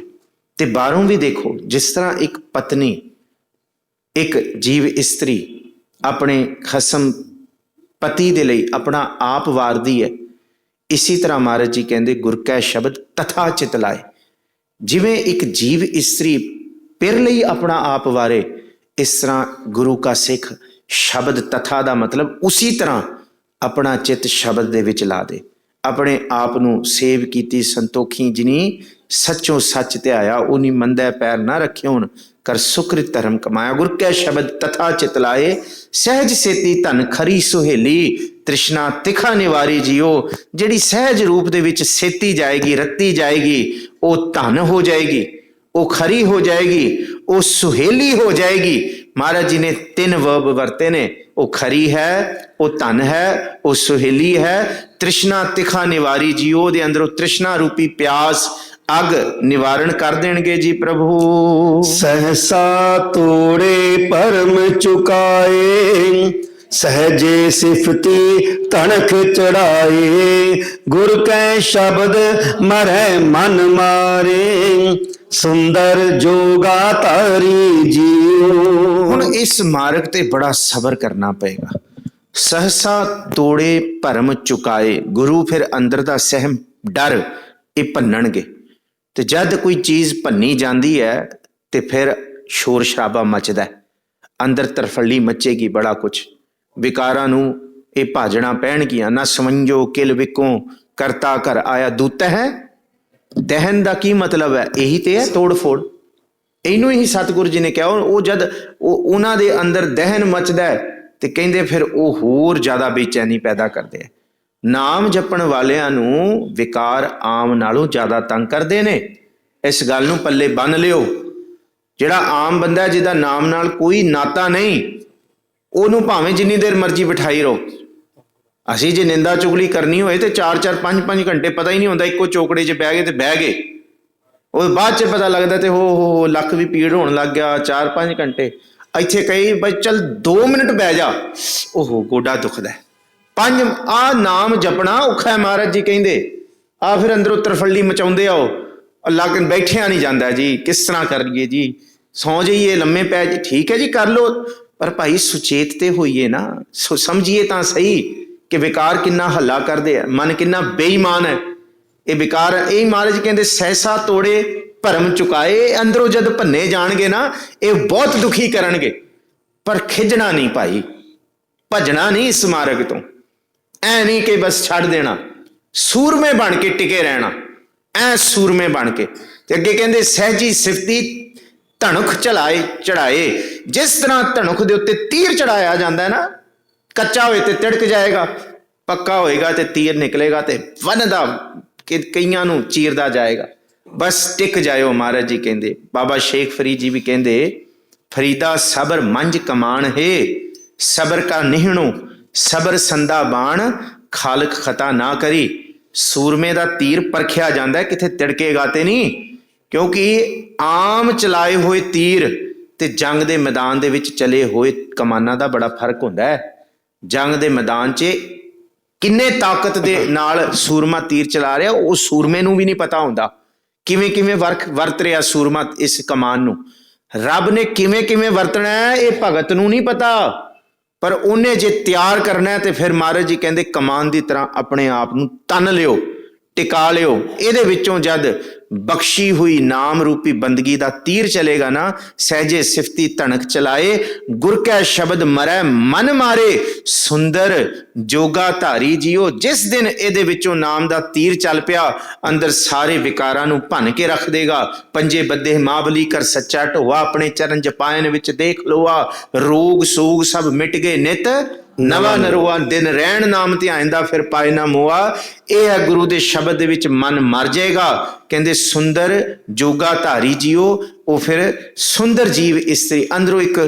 ਤੇ ਬਾਹਰੋਂ ਵੀ ਦੇਖੋ, ਜਿਸ ਤਰ੍ਹਾਂ ਇੱਕ ਪਤਨੀ, ਇੱਕ ਜੀਵ ਇਸਤਰੀ ਆਪਣੇ ਖਸਮ ਪਤੀ ਦੇ ਲਈ ਆਪਣਾ ਆਪ ਵਾਰਦੀ ਹੈ, ਇਸੇ ਤਰ੍ਹਾਂ ਮਹਾਰਾਜ ਜੀ ਕਹਿੰਦੇ ਗੁਰ ਕੈ ਸ਼ਬਦ ਤਥਾ ਚਿਤ ਲਾਏ। ਜਿਵੇਂ ਇੱਕ ਜੀਵ ਇਸਤਰੀ ਪਿਰ ਲਈ ਆਪਣਾ ਆਪ ਵਾਰੇ, ਇਸ ਤਰ੍ਹਾਂ ਗੁਰੂ ਕਾ ਸਿੱਖ ਸ਼ਬਦ ਤਥਾ ਦਾ ਮਤਲਬ ਉਸੀ ਤਰ੍ਹਾਂ ਆਪਣਾ ਚਿੱਤ ਸ਼ਬਦ ਦੇ ਵਿੱਚ ਲਾ ਦੇ। ਆਪਣੇ ਆਪ ਨੂੰ ਸੇਵ ਕੀਤੀ ਸੰਤੋਖੀ, ਜਿਨੀ ਸੱਚੋ ਸੱਚ ਧਿਆਇਆ, ਉਨੀ ਮੰਦੈ ਪੈਰ ਨਾ ਰੱਖਿਓਨ, ਕਰ ਸੁਕ੍ਰਿਤ ਧਰਮ ਕਮਾਇਆ। ਗੁਰ ਕੈ ਸ਼ਬਦ ਤਥਾ ਚਿਤ ਲਾਏ, ਸਹਿਜ ਸੇਤੀ ਧਨ ਖਰੀ ਸੁਹੇਲੀ, ਤ੍ਰਿਸ਼ਨਾ ਤਿਖਾ ਨਿਵਾਰੀ ਜੀਓ। ਜਿਹੜੀ ਸਹਿਜ ਰੂਪ ਦੇ ਵਿੱਚ ਸੇਤੀ ਜਾਏਗੀ, ਰੱਤੀ ਜਾਏਗੀ, ਉਹ ਧਨ ਹੋ ਜਾਏਗੀ, ਉਹ ਖਰੀ ਹੋ ਜਾਏਗੀ, ਉਹ ਸੁਹੇਲੀ ਹੋ ਜਾਏਗੀ। ਮਹਾਰਾਜ ਜੀ ਨੇ 3 ਵਰਬ ਵਰਤੇ ਨੇ, ਉਹ ਖਰੀ ਹੈ, ਉਹ ਧਨ ਹੈ, ਉਹ ਸੁਹੇਲੀ ਹੈ। ਤ੍ਰਿਸ਼ਨਾ ਤਿਖਾ ਨਿਵਾਰੀ ਜੀ, ਉਹਦੇ ਅੰਦਰੋਂ ਤ੍ਰਿਸ਼ਨਾ ਰੂਪੀ ਪਿਆਸ ਅਗ ਨਿਵਾਰਨ ਕਰ ਦੇਣਗੇ ਜੀ ਪ੍ਰਭੂ। ਸਹਸਾ ਤੋੜੇ ਪਰਮ ਚੁਕਾਏ, ਸਹਜੇ ਸਿਫਤੀ ਤਣਖ ਚੜਾਏ। ਗੁਰ ਕੈ ਸ਼ਬਦ ਮਰੈ ਮਨ ਮਾਰੇ, ਸੁੰਦਰ ਜੋਗਾ ਤਾਰੀ ਜੀਓ। ਹੁਣ ਇਸ ਮਾਰਗ ਤੇ ਬੜਾ ਸਬਰ ਕਰਨਾ ਪਏਗਾ। ਸਹਸਾ ਤੋੜੇ ਭਰਮ ਚੁਕਾਏ, ਗੁਰੂ ਫਿਰ ਅੰਦਰ ਦਾ ਸਹਿਮ ਡਰ ਇਹ ਭੰਨਣਗੇ। ਤੇ ਜਦ ਕੋਈ ਚੀਜ਼ ਭੰਨੀ ਜਾਂਦੀ ਹੈ ਤੇ ਫਿਰ ਸ਼ੋਰ ਸ਼ਰਾਬਾ ਮਚਦਾ, ਅੰਦਰ ਤਰਫੜੀ ਮਚੇਗੀ, ਬੜਾ ਕੁਛ ਵਿਕਾਰਾਂ ਨੂੰ ਇਹ ਭਾਜਣਾ ਪੈਣਗੀਆਂ। ਨਾ ਸਮਝੋ ਕਿਲ ਵਿਕੋਂ ਕਰਤਾ ਘਰ ਆਇਆ ਦੂਤ ਹੈ। ਦਹਿਨ ਦਾ ਕੀ ਮਤਲਬ ਹੈ? ਇਹੀ ਤੇ ਹੈ ਤੋੜ ਫੋੜ। ਇਹਨੂੰ ਹੀ ਸਤਿਗੁਰੂ ਜੀ ਨੇ ਕਿਹਾ। ਉਹ ਜਦ ਉਹਨਾਂ ਦੇ ਅੰਦਰ ਦਹਿਨ ਮਚਦਾ ਹੈ ਤੇ ਕਹਿੰਦੇ ਫਿਰ ਉਹ ਹੋਰ ਜ਼ਿਆਦਾ ਬੇਚੈਨੀ ਪੈਦਾ ਕਰਦੇ ਆ। ਨਾਮ ਜਪਣ ਵਾਲਿਆਂ ਨੂੰ ਵਿਕਾਰ ਆਮ ਨਾਲੋਂ ਜ਼ਿਆਦਾ ਤੰਗ ਕਰਦੇ ਨੇ। ਇਸ ਗੱਲ ਨੂੰ ਪੱਲੇ ਬੰਨ ਲਿਓ। ਜਿਹੜਾ ਆਮ ਬੰਦਾ, ਜਿਹਦਾ ਨਾਮ ਨਾਲ ਕੋਈ ਨਾਤਾ ਨਹੀਂ, ਉਹਨੂੰ ਭਾਵੇਂ ਜਿੰਨੀ ਦੇਰ ਮਰਜ਼ੀ ਬਿਠਾਈ ਰਹੋ। ਅਸੀਂ ਜੇ ਨਿੰਦਾ ਚੁਗਲੀ ਕਰਨੀ ਹੋਏ ਤੇ 4-4 5-5 ਘੰਟੇ ਪਤਾ ਹੀ ਨਹੀਂ ਹੁੰਦਾ, ਇੱਕੋ ਚੋਕੜੇ 'ਚ ਬਹਿ ਗਏ ਤੇ ਬਹਿ ਗਏ। ਉਹ ਬਾਅਦ 'ਚ ਪਤਾ ਲੱਗਦਾ ਤੇ ਹੋ ਲੱਕ ਵੀ ਪੀੜ ਹੋਣ ਲੱਗ ਗਿਆ। 4-5 ਘੰਟੇ ਇੱਥੇ ਕਈ ਬਈ ਚੱਲ 2 ਮਿੰਟ ਬਹਿ ਜਾ, ਉਹ ਗੋਡਾ ਦੁਖਦਾ। 5 ਆ ਨਾਮ ਜਪਣਾ ਔਖਾ ਹੈ। ਮਹਾਰਾਜ ਜੀ ਕਹਿੰਦੇ ਆ ਫਿਰ ਅੰਦਰੋਂ ਤਰਫੱਲੀ ਮਚਾਉਂਦੇ ਆਓ। ਅੱਲਾਹ ਬੈਠਿਆ ਨਹੀਂ ਜਾਂਦਾ ਜੀ, ਕਿਸ ਤਰ੍ਹਾਂ ਕਰ ਲਈਏ ਜੀ, ਸੌਂ ਜਾਈਏ, ਲੰਮੇ ਪੈ ਜੀ, ਠੀਕ ਹੈ ਜੀ ਕਰ ਲਓ, ਪਰ ਭਾਈ ਸੁਚੇਤ ਤੇ ਹੋਈਏ ਨਾ, ਸਮਝੀਏ ਤਾਂ ਸਹੀ कि विकार किन्ना हल्ला करते हैं, मन किन्ना बेईमान है। ये विकार यही महाराज कहते सहसा तोड़े भरम चुकाए, अंदरों जद भन्ने जाणगे ना ये बहुत दुखी करनगे, पर खिजना नहीं भाई, भजना नहीं इस मार्ग तो। ऐ नहीं कि बस छड़ देना, सूरमे बन के टिके रहना, ऐ सूरमे बन के। ते अगे कहते सहजी सिफती धनुख चढ़ाए। जिस तरह धनुख दे उत्ते तीर चढ़ाया जाता है ना, कच्चा होए ते तिड़क जाएगा, पक्का होएगा ते तीर निकलेगा ते वनदा कि कईयां नूं चीरदा जाएगा। बस टिक जाओ। महाराज जी कहते, बाबा शेख फरीद जी भी कहते, फरीदा सबर मंज कमान है, सबर का निहणो सबर संदा बाण, खालक खता ना करी। सूरमे दा तीर परखिया जाता है, किथे तिड़केगा ते नहीं, क्योंकि आम चलाए हुए तीर ते जंग दे मैदान दे विच चले हुए कमाना दा बड़ा फर्क होंदा है। जंग दे मैदान च किन्ने ताकत दे नाल सूरमा तीर चला रहा, वो सूरमे नूं भी नहीं पता होंदा किवें किवें वरत रहा सूरमा इस कमान नूं। रब ने किवें किवें वरतना है ये भगत नूं नहीं पता, पर उन्हें जे तैयार करना है तो फिर महाराज जी कहते कमान की तरह अपने आप नूं तन लियो, टिका लियो। इहदे विचों जद बख्शी हुई नाम रूपी बंदगी दा तीर चलेगा ना, सहजे सिफती धनक चलाए, गुर कै शब्द मरै मन मारे, सुंदर जोगा धारी जियो। जिस दिन इहदे विचों नाम दा तीर चल पिया, अंदर सारे विकारां नूं भन के रख देगा। पंजे बद्दे मावली कर सच्चा ढोआ, अपने चरण जपायन विच देख लोआ, रोग सोग सब मिट गए नित नवा नरोआ। दिन रहन नाम ध्यान दा फिर पाए ना मोआ, यह है गुरु दे शब्द दे विच मन मर जाएगा। कहते सुंदर जोगा धारी जियो, वो फिर सुंदर जीव इस्त्री अंदरों एक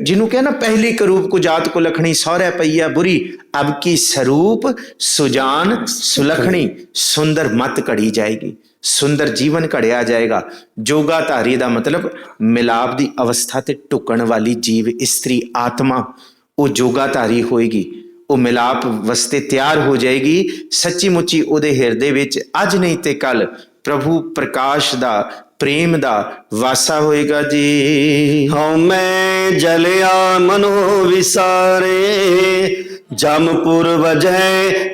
जिन्हों कह ना पहली करूप को जात को लखनी, सौरह पईया बुरी अब की स्वरूप सुजान सुलखनी। सुंदर मत घड़ी जाएगी, सुंदर जीवन घड़िया जाएगा। जोगा धारी दा मतलब मिलाप की अवस्था ते टुकण वाली जीव इस्त्री आत्मा, वो जोगाधारी होएगी, वो मिलाप वास्ते तैयार हो जाएगी। सच्ची मुच्ची उहदे हिरदे विच अज नहीं ते कल प्रभु प्रकाश दा प्रेम दा वासा होएगा जी। हऊँ मैं जलिया मनो विसारे, जमपुर वजह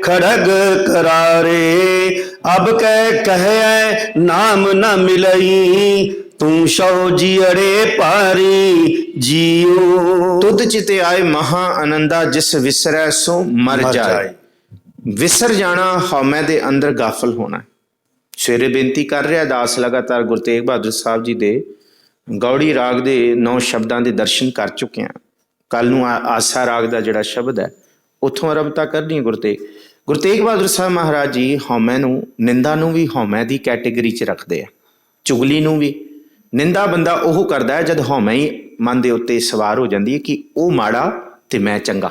खड़ग करारे। अब कह नाम न मिलई, तू शौ जियड़े पारी जियो। तुद चिते आए महा आनंदा, जिस विसरै सो मर जाए। विसर जाना हौमे दे अंदर गाफल होना। सवेरे बेनती कर रहा दास लगातार गुरु तेग बहादुर साहब जी दे गौड़ी राग दे 9 शब्दां दे दर्शन कर चुके हैं। कल नूं आसा राग दा जिहड़ा शब्द है उत्थों अरबता करनी। गुरु तेग बहादुर साहब महाराज जी हौमे नूं, निंदा नूं भी हौमे दी कैटेगरी च रखते हैं, चुगली नूं भी। निंदा बंदा ओह करता है जद हौमे ही मन के उत्ते सवार हो जाती है कि वह माड़ा तो मैं चंगा,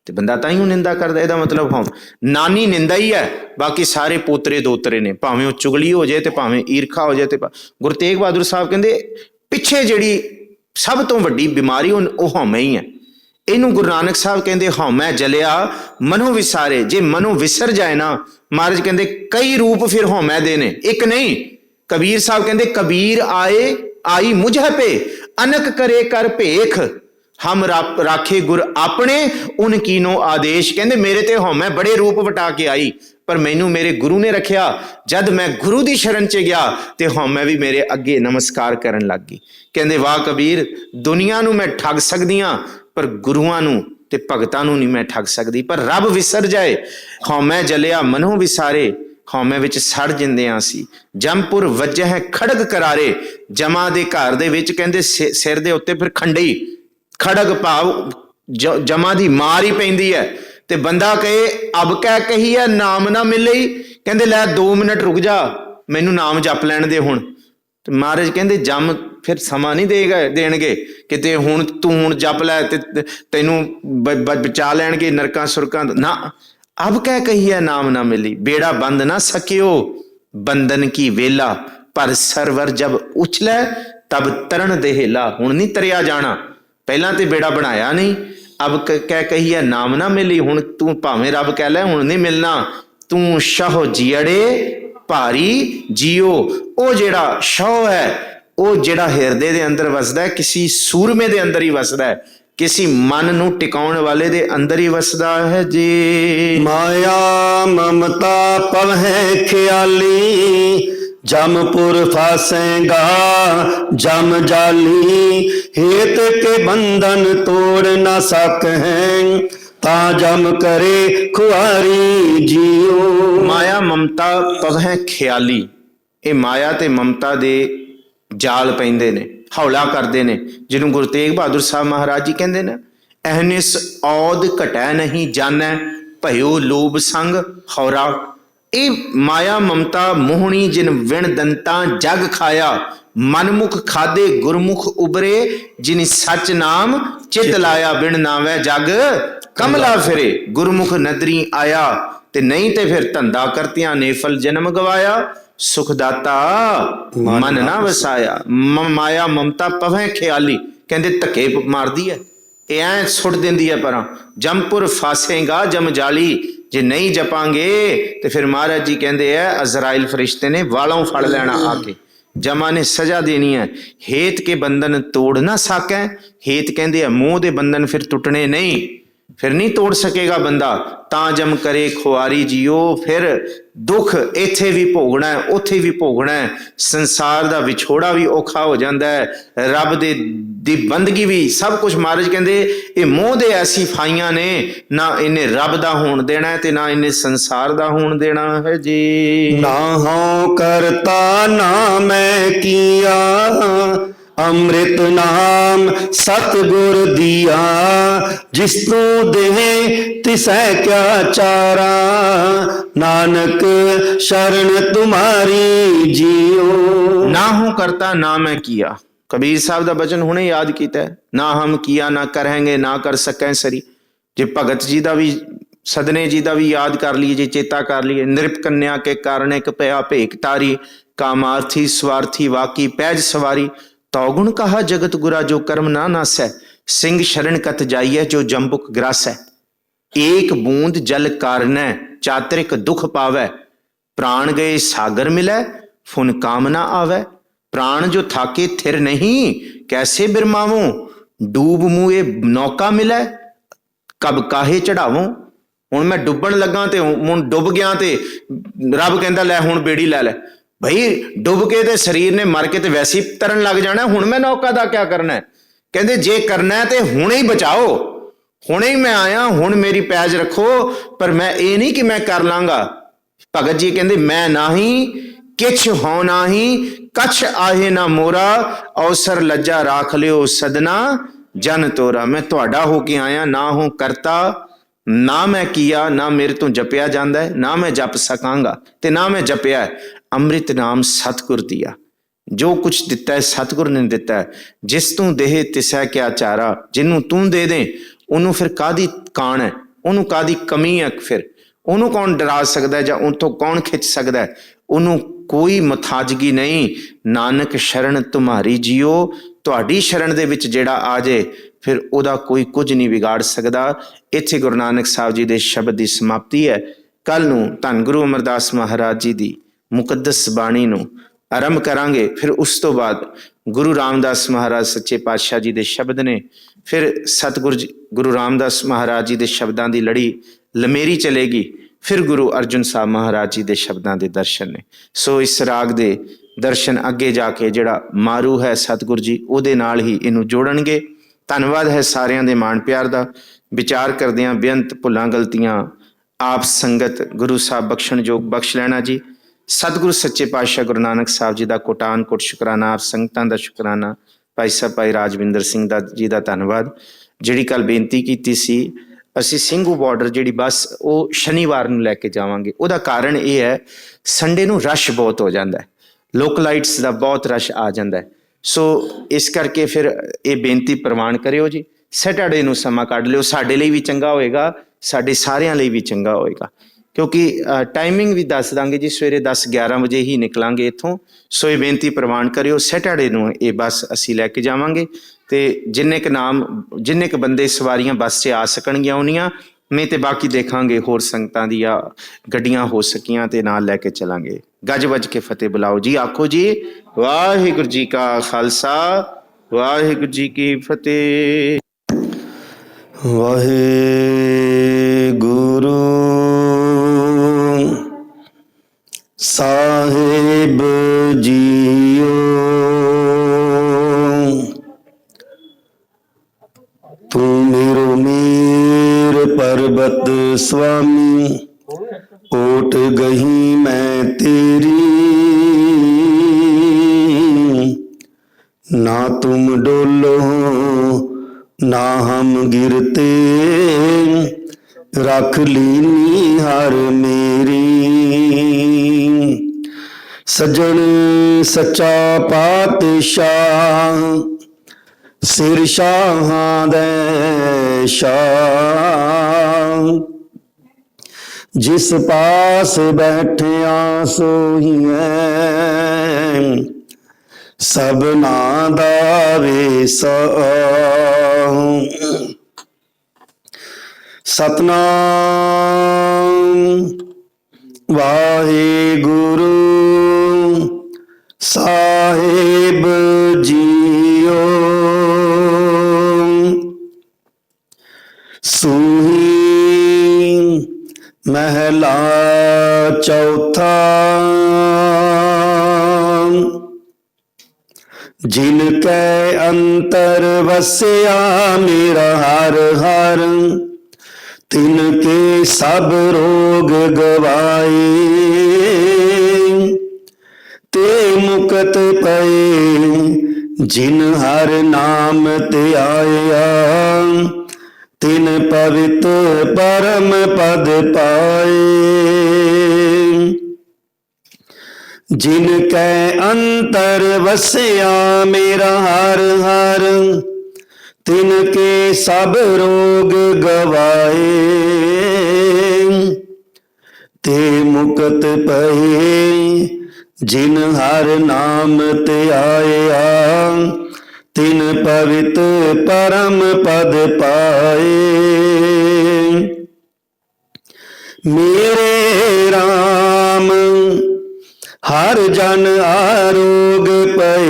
तो बंदा तां ही निंदा करता। यदा मतलब हौम नानी निंदा ही है, बाकी सारे पोतरे दोतरे ने, भावें वो चुगली हो जाए तो भावें ईरखा हो जाए। तो गुरु तेग बहादुर साहब कहते पिछे जिहड़ी सब तो वड्डी बीमारी वह हौमे ही है। इनू गुरु नानक साहब कहते हौमै जलिया मनो विसारे। जे मनो विसर जाए ना, महाराज कहते कई रूप फिर हौमै दे ने, एक नहीं। कबीर साहब कहते कबीर आई मुझे पे, अनक करे कर भेख, हम राखे गुर अपने उन कीनो आदेश। कहते मेरे ते हौमै बड़े रूप वटा के आई, पर मैनू मेरे गुरु ने रखिया। जद मैं गुरु की शरण च गया तो हौमै भी मेरे अगे नमस्कार करन लग गई। कहते वाह कबीर, दुनिया नू मैं ठग सकदी हां, पर गुरुआं नू ते भगतां नू नहीं मैं ठग सकदी। पर रब विसर जाए, हौमै जलिया मनो विसारे, हौमे विच सड़ जिंदे सी। जमपुर वजह खड़ग करारे, जमा दे घर दे विच कहंदे सिर दे उत्ते फिर खंडी खड़ग भाव जमा दी मार ही पैंदी है। ते बंदा कहे अब कह कही है नाम ना मिले, कहंदे लै 2 मिनट रुक जा मैनू नाम जप लैण दे हुण। ते महाराज कहंदे जम फिर समा नहीं देणगे किते हुण तू हुण जप लै ते तैनू बचा लैणगे नरकां सुरकां ना। अब कह कही है नाम ना मिली, बेड़ा बंद ना सकियो बंधन की वेला, पर सरवर जब उछलै तब तरन देहेला। हुण नहीं तरिया जाना, पहला तो बेड़ा बनाया नहीं। अब कह कही है नाम ना मिली, हुण तू भावें रब कह लै हुण नहीं मिलना। तू शाह जियड़े भारी जियो। वो जेड़ा शाह है, वो जेड़ा हिरदे दे अंदर वसदा है, किसी सूरमे दे अंदर ही वसदा है। किसी मन नू टिकाउण वाले दे अंदर ही वसदा है जी। माया ममता पवै ख्याली, जमपुर फासेगा जम जाली। हेत के बंधन तोड़ न सकैं, ता जम करे खुआरी जियो। माया ममता पवै ख्याली, ਇਹ ਮਾਇਆ ਤੇ ਮਮਤਾ ਦੇ ਜਾਲ ਪੈਂਦੇ ਨੇ, ਹੌਲਾ ਕਰਦੇ ਨੇ, ਜਿਹਨੂੰ ਗੁਰੂ ਤੇਗ ਬਹਾਦਰ ਸਾਹਿਬ ਮਹਾਰਾਜ ਜੀ ਕਹਿੰਦੇ ਨੇ, ਅਹਨਿਸ ਔਦ ਘਟੈ ਨਹੀਂ ਜਾਣੈ, ਭਇਓ ਲੋਭ ਸੰਗ ਹੌਰਾ। ਇਹ ਮਾਇਆ ਮਮਤਾ ਮੋਹਣੀ ਜਿਨ ਵਿਣ ਦੰਤਾਂ ਜਗ ਖਾਇਆ, ਮਨਮੁਖ ਖਾਦੇ ਗੁਰਮੁਖ ਉਬਰੇ, ਜਿਨ ਸੱਚ ਨਾਮ ਚਿਤ ਲਾਇਆ, ਬਿਨ ਨਾਵੈ ਜਗ ਕਮਲਾ ਫਿਰੇ। ਗੁਰਮੁਖ ਨਦਰੀ ਆਇਆ ਤੇ ਨਹੀਂ ਤੇ ਫਿਰ ਧੰਦਾ ਕਰਤਿਆਂ ਨੇਫਲ ਜਨਮ ਗਵਾਇਆ, ਸੁਖਦਾਤਾ ਮਨ ਨਾ ਵਸਾਇਆ। ਮਾਇਆ ਮਮਤਾ ਪਵੈ ਖਿਆਲੀ, ਕਹਿੰਦੇ ਧੱਕੇ ਮਾਰਦੀ ਹੈ, ਇਹ ਐ ਸੁੱਟ ਦਿੰਦੀ ਹੈ ਪਰਾਂ। ਜਮਪੁਰ ਫਾਸੇਗਾ ਜਮ ਜਾਲੀ, ਜੇ ਨਹੀਂ ਜਪਾਂਗੇ ਤੇ ਫਿਰ ਮਹਾਰਾਜ ਜੀ ਕਹਿੰਦੇ ਆ ਅਜ਼ਰਾਇਲ ਫਰਿਸ਼ਤੇ ਨੇ ਵਾਲੋਂ ਫੜ ਲੈਣਾ ਆ ਕੇ, ਜਮਾ ਨੇ ਸਜ਼ਾ ਦੇਣੀ ਹੈ। ਹੇਤ ਕੇ ਬੰਧਨ ਤੋੜ ਨਾ ਸਾਕੈ, ਹੇਤ ਕਹਿੰਦੇ ਆ ਮੋਹ ਦੇ ਬੰਧਨ ਫਿਰ ਟੁੱਟਣੇ ਨਹੀਂ, ਫਿਰ ਨਹੀਂ ਤੋੜ ਸਕੇਗਾ ਬੰਦਾ। ਤਾਂ ਜਮ ਕਰੇ ਖੁਆਰੀ ਜਿਓ, ਫਿਰ ਦੁੱਖ ਇੱਥੇ ਵੀ ਭੋਗਣਾ ਉੱਥੇ ਵੀ ਭੋਗਣਾ, ਸੰਸਾਰ ਦਾ ਵਿਛੋੜਾ ਵੀ ਔਖਾ ਹੋ ਜਾਂਦਾ ਹੈ, ਰੱਬ ਦੀ ਬੰਦਗੀ ਵੀ ਸਭ ਕੁਝ। ਮਹਾਰਾਜ ਕਹਿੰਦੇ ਇਹ ਮੋਹ ਦੇ ਐਸੀ ਫਾਈਆਂ ਨੇ, ਨਾ ਇਹਨੇ ਰੱਬ ਦਾ ਹੋਣ ਦੇਣਾ ਤੇ ਨਾ ਇਹਨੇ ਸੰਸਾਰ ਦਾ ਹੋਣ ਦੇਣਾ ਹੈ ਜੀ। ਨਾ ਹਉ ਕਰਤਾ ਨਾ ਮੈਂ ਕੀਆ, ਅੰਮ੍ਰਿਤ ਨਾਮ ਸਤਿਗੁਰ ਦੀਆ। ਜਿਸ ਤੂੰ ਦੇਹ ਤਿਸੈ ਕਿਆ ਚਾਰਾ, ਨਾਨਕ ਸ਼ਰਨ ਤੁਮਾਰੀ ਜੀਓ। ਨਾ ਹੂੰ ਕਰਤਾ ਨਾ ਮੈਂ ਕੀਆ, ਕਬੀਰ ਸਾਹਿਬ ਦਾ ਬਚਨ ਹੁਣੇ ਯਾਦ ਕੀਤਾ ਹੈ, ਨਾ ਹਮ ਕੀਆ ਨਾ ਕਰਾਂਗੇ ਨਾ ਕਰ ਸਕੈ ਸਰੀ। ਜੇ ਭਗਤ ਜੀ ਦਾ ਵੀ ਸਦਨੇ ਜੀ ਦਾ ਵੀ ਯਾਦ ਕਰ ਲਈਏ, ਜੇ ਚੇਤਾ ਕਰ ਲਈਏ, ਨਿਰਪ ਕੰਨਿਆ ਕੇ ਕਾਰਨ ਇੱਕ ਪਿਆ ਭੇਖ ਤਾਰੀ, ਕਾਮਾਰਥੀ ਸਵਾਰਥੀ ਵਾਕੀ ਪੈਜ ਸਵਾਰੀ। ਤੌਗੁਣ ਕਹਾ ਜਗਤ ਗੁਰਾ ਜੋ ਕਰਮ ਨਾ ਨਾਸੈ, ਸਿੰਘ ਸ਼ਰਨ ਕਤ ਜਾਈਐ ਜੋ ਜੰਬੁਕ ਗ੍ਰਾਸੈ। ਏਕ ਬੂੰਦ ਜਲ ਕਾਰਨੈ ਚਾਤਰਿਕ ਦੁਖ ਪਾਵੈ, ਪ੍ਰਾਣ ਗਏ ਸਾਗਰ ਮਿਲੈ ਫੁਨ ਕਾਮ ਨਾ ਆਵੈ। ਪ੍ਰਾਣ ਜੋ ਥਾਕੇ ਥਿਰ ਨਹੀਂ ਕੈਸੇ ਬਿਰਮਾਵੋ, ਡੂਬ ਮੂਏ ਨੌਕਾ ਮਿਲੈ ਕਬ ਕਾਹੇ ਚੜਾਵੋ। ਹੁਣ ਮੈਂ ਡੁੱਬਣ ਲੱਗਾ ਤੇ ਹੁਣ ਡੁੱਬ ਗਿਆ ਤੇ ਰੱਬ ਕਹਿੰਦਾ ਲੈ ਹੁਣ ਬੇੜੀ ਲੈ ਲੈ। ਭਈ ਡੁੱਬ ਕੇ ਤੇ ਸਰੀਰ ਨੇ ਮਰ ਕੇ ਤੇ ਵੈਸੇ ਹੀ ਤਰਨ ਲੱਗ ਜਾਣਾ, ਹੁਣ ਮੈਂ ਨੌਕਾ ਦਾ ਕਿਆ ਕਰਨਾ। ਕਹਿੰਦੇ ਜੇ ਕਰਨਾ ਤੇ ਹੁਣੇ ਹੀ ਬਚਾਓ, ਹੁਣੇ ਹੀ ਮੈਂ ਆਇਆ, ਹੁਣ ਮੇਰੀ ਪੈਜ ਰੱਖੋ, ਪਰ ਮੈਂ ਇਹ ਨਹੀਂ ਕਿ ਮੈਂ ਕਰ ਲਾਂਗਾ। ਭਗਤ ਜੀ ਕਹਿੰਦੇ ਮੈਂ ਨਾਹੀ ਕਿਛ ਹੋ ਨਾਹੀ, ਕਛ ਆਹੇ ਨਾ ਮੋਰਾ, ਅਵਸਰ ਲੱਜਾ ਰਾਖ ਲਿਓ ਸਦਨਾ ਜਨ ਤੋਰਾ। ਮੈਂ ਤੁਹਾਡਾ ਹੋ ਕੇ ਆਇਆ, ਨਾ ਹੋ ਕਰਤਾ ਨਾ ਮੈਂ ਕੀਆ, ਨਾ ਮੇਰੇ ਤੋਂ ਜਪਿਆ ਜਾਂਦਾ ਹੈ, ਨਾ ਮੈਂ ਜਪ ਸਕਾਂਗਾ ਤੇ ਨਾ ਮੈਂ ਜਪਿਆ। ਅੰਮ੍ਰਿਤ ਨਾਮ ਸਤਿਗੁਰ ਦੀਆ, ਜੋ ਕੁਛ ਦਿੱਤਾ ਹੈ ਸਤਿਗੁਰ ਨੇ ਦਿੱਤਾ ਹੈ। ਜਿਸ ਤੂੰ ਦੇਹ ਤਿਸੈ ਕਿਆ ਚਾਰਾ, ਜਿਹਨੂੰ ਤੂੰ ਦੇ ਦੇ ਉਹਨੂੰ ਫਿਰ ਕਾਹਦੀ ਕਾਣ ਹੈ, ਉਹਨੂੰ ਕਾਹਦੀ ਕਮੀ ਹੈ, ਫਿਰ ਉਹਨੂੰ ਕੌਣ ਡਰਾ ਸਕਦਾ ਜਾਂ ਉਥੋਂ ਕੌਣ ਖਿੱਚ ਸਕਦਾ, ਉਹਨੂੰ ਕੋਈ ਮਥਾਜਗੀ ਨਹੀਂ। ਨਾਨਕ ਸ਼ਰਨ ਤੁਮਾਰੀ ਜੀਓ, ਤੁਹਾਡੀ ਸ਼ਰਨ ਦੇ ਵਿੱਚ ਜਿਹੜਾ ਆ ਜੇ ਫਿਰ ਉਹਦਾ ਕੋਈ ਕੁਝ ਨਹੀਂ ਵਿਗਾੜ ਸਕਦਾ। ਇੱਥੇ ਗੁਰੂ ਨਾਨਕ ਸਾਹਿਬ ਜੀ ਦੇ ਸ਼ਬਦ ਦੀ ਸਮਾਪਤੀ ਹੈ। ਕੱਲ ਨੂੰ ਧੰਨ ਗੁਰੂ ਅਮਰਦਾਸ ਮਹਾਰਾਜ ਜੀ ਦੀ ਮੁਕੱਦਸ ਬਾਣੀ ਨੂੰ ਆਰੰਭ ਕਰਾਂਗੇ। ਫਿਰ ਉਸ ਤੋਂ ਬਾਅਦ ਗੁਰੂ ਰਾਮਦਾਸ ਮਹਾਰਾਜ ਸੱਚੇ ਪਾਤਸ਼ਾਹ ਜੀ ਦੇ ਸ਼ਬਦ ਨੇ, ਫਿਰ ਸਤਿਗੁਰੂ ਜੀ ਗੁਰੂ ਰਾਮਦਾਸ ਮਹਾਰਾਜ ਜੀ ਦੇ ਸ਼ਬਦਾਂ ਦੀ ਲੜੀ ਲਮੇਰੀ ਚਲੇਗੀ, ਫਿਰ ਗੁਰੂ ਅਰਜਨ ਸਾਹਿਬ ਮਹਾਰਾਜ ਜੀ ਦੇ ਸ਼ਬਦਾਂ ਦੇ ਦਰਸ਼ਨ ਨੇ। ਸੋ ਇਸ ਰਾਗ ਦੇ ਦਰਸ਼ਨ ਅੱਗੇ ਜਾ ਕੇ ਜਿਹੜਾ ਮਾਰੂ ਹੈ ਸਤਿਗੁਰੂ ਜੀ ਉਹਦੇ ਨਾਲ ਹੀ ਇਹਨੂੰ ਜੋੜਨਗੇ। ਧੰਨਵਾਦ ਹੈ ਸਾਰਿਆਂ ਦੇ ਮਾਣ ਪਿਆਰ ਦਾ। ਵਿਚਾਰ ਕਰਦਿਆਂ ਬੇਅੰਤ ਭੁੱਲਾਂ ਗਲਤੀਆਂ ਆਪ ਸੰਗਤ ਗੁਰੂ ਸਾਹਿਬ ਬਖਸ਼ਣ ਯੋਗ ਬਖਸ਼ ਲੈਣਾ ਜੀ। ਸਤਿਗੁਰੂ ਸੱਚੇ ਪਾਤਸ਼ਾਹ ਗੁਰੂ ਨਾਨਕ ਸਾਹਿਬ ਜੀ ਦਾ ਕੋਟਾਨ ਕੋਟ ਸ਼ੁਕਰਾਨਾ, ਆਪ ਸੰਗਤਾਂ ਦਾ ਸ਼ੁਕਰਾਨਾ। ਭਾਈ ਸਾਹਿਬ ਭਾਈ ਰਾਜਵਿੰਦਰ ਸਿੰਘ ਜੀ ਦਾ ਧੰਨਵਾਦ। ਜਿਹੜੀ ਕੱਲ ਬੇਨਤੀ ਕੀਤੀ ਸੀ, ਅਸੀਂ ਸਿੰਘੂ ਬਾਰਡਰ ਜਿਹੜੀ ਬੱਸ ਉਹ ਸ਼ਨੀਵਾਰ ਨੂੰ ਲੈ ਕੇ ਜਾਵਾਂਗੇ। ਉਹਦਾ ਕਾਰਨ ਇਹ ਹੈ ਸੰਡੇ ਨੂੰ ਰਸ਼ ਬਹੁਤ ਹੋ ਜਾਂਦਾ ਹੈ, ਲੋਕਲਾਈਟਸ ਦਾ ਬਹੁਤ ਰਸ਼ ਆ ਜਾਂਦਾ ਹੈ। ਸੋ ਇਸ ਕਰਕੇ ਫਿਰ ਇਹ ਬੇਨਤੀ ਪ੍ਰਵਾਨ ਕਰਿਓ ਜੀ, ਸੈਟਰਡੇ ਨੂੰ ਸਮਾਂ ਕੱਢ ਲਿਓ। ਸਾਡੇ ਲਈ ਵੀ ਚੰਗਾ ਹੋਏਗਾ, ਸਾਡੇ ਸਾਰਿਆਂ ਲਈ ਵੀ ਚੰਗਾ ਹੋਏਗਾ, ਕਿਉਂਕਿ ਟਾਈਮਿੰਗ ਵੀ ਦੱਸ ਦਾਂਗੇ ਜੀ, ਸਵੇਰੇ 10-11 ਵਜੇ ਹੀ ਨਿਕਲਾਂਗੇ ਇੱਥੋਂ। ਸੋ ਇਹ ਬੇਨਤੀ ਪ੍ਰਵਾਨ ਕਰਿਓ, ਸੈਟਰਡੇ ਨੂੰ ਇਹ ਬੱਸ ਅਸੀਂ ਲੈ ਕੇ ਜਾਵਾਂਗੇ ਤੇ ਜਿੰਨੇ ਕੁ ਬੰਦੇ ਸਵਾਰੀਆਂ ਬੱਸ 'ਚ ਆ ਸਕਣਗੀਆਂ ਆਉਣੀਆਂ, ਨਹੀਂ ਤੇ ਬਾਕੀ ਦੇਖਾਂਗੇ ਹੋਰ ਸੰਗਤਾਂ ਦੀਆਂ ਗੱਡੀਆਂ ਹੋ ਸਕੀਆਂ ਤੇ ਨਾਲ ਲੈ ਕੇ ਚਲਾਂਗੇ। ਗੱਜ ਵੱਜ ਕੇ ਫਤਿਹ ਬੁਲਾਓ ਜੀ, ਆਖੋ ਜੀ ਵਾਹਿਗੁਰੂ ਜੀ ਕਾ ਖਾਲਸਾ ਵਾਹਿਗੁਰੂ ਜੀ ਕੀ ਫਤਿਹ। ਵਾਹਿਗੁਰੂ ਸਾਹਿਬ ਜੀਓ। ਤੂੰ ਮੇਰੋ ਮੇਰ ਪਰਬਤ ਸੁਆਮੀ, ਓਟ ਗਈ ਮੈਂ ਤੇਰੀ। ना तुम डोलो ना हम गिरते, रख लीनी हर मेरी। सजन सच्चा पातशाह, सिर शाहां दे शाह। जिस पास बैठिया सोही है, सबना दा वेसा। सतनाम वाहिगुरु साहिब जीओ। सूही महला चौथा, जिनके अंतर वसया मेरा हर हर। तिनके सब रोग गवाए, ते मुकत पए जिन हर नाम ते आया। तिन पवित परम पद पाए, जिनके अंतर वसया मेरा हर हर। तिनके सब रोग गवाए, ते मुकत पए जिन हर नाम ते आया। तिन पवित परम पद पाए, मेरे राम हर जन आरोग पए।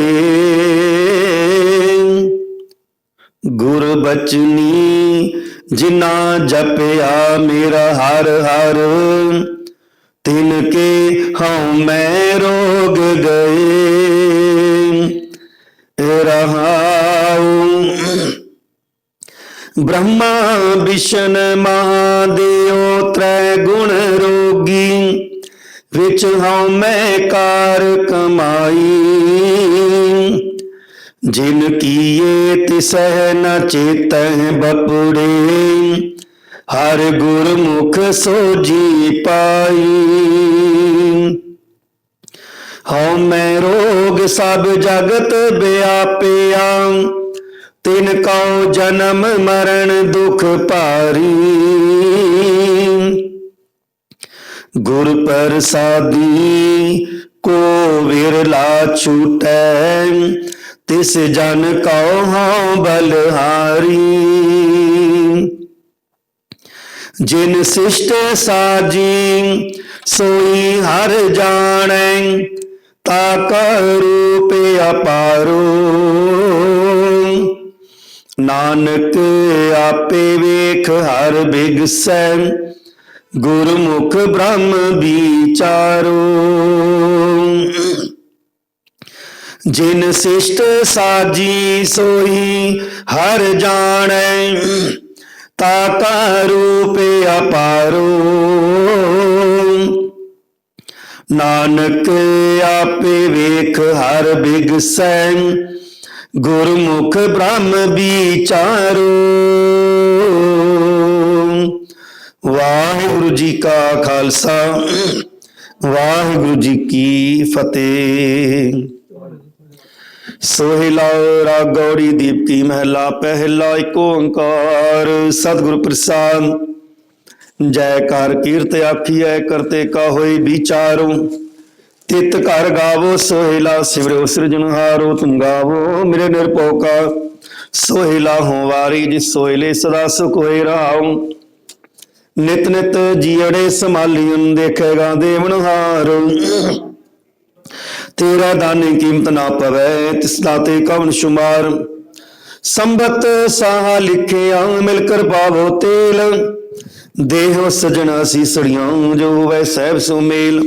गुर बचनी जिना जपया मेरा हर हर। तिनके हाँ मैं रोग गए रहाऊं। ब्रह्मा विष्णु महादेव त्रै गुण रोगी। विच हाँ मैं कार कमाई। जिन किए तिसह न चेतह बपुड़े। हर गुरमुख सोजी पाई। हाँ मैं रोग सब जगत व्यापिया। तिन कौ जन्म मरण दुख पारी। गुर प्रसादी को विरला छूटै। तिस जन कौ हाँ बलहारी। जिन शिष्ट साजी सोई हर जानै। ताका रूप अपारो। नानक आपे वेख हर बिगसै। गुरमुख ब्रह्म विचारो। जिन शिष्ट साजी सोई हर जानै। ताका रूप अपारो। नानक आपे वेख हर बिगसै। गुरमुख ब्रह्म विचारो। वाहिगुरु जी का खालसा, वाहिगुरु जी की फतेह। सोहेला राग गौड़ी दीप की महला पहला। एक ओंकार सतगुरु प्रसाद। जयकार कीर्त आखिए करते का होई विचारो। तित घर गावो सोहेला सिवरो सृजनहारो। तुम गावो मेरे निरभौ का सोहेला हो वारी। जिस सोहेले सदा सुख होए रहाऊं। नित नित जीअड़े संभालियन देखेगा देवनहार। तेरा दानी कीमत ना पवै तिस दाते कवन शुमार। संबत साहा लिखिया मिलकर पावो तेल, देह सजना सीसड़ियां जो वै सहब सो मेल।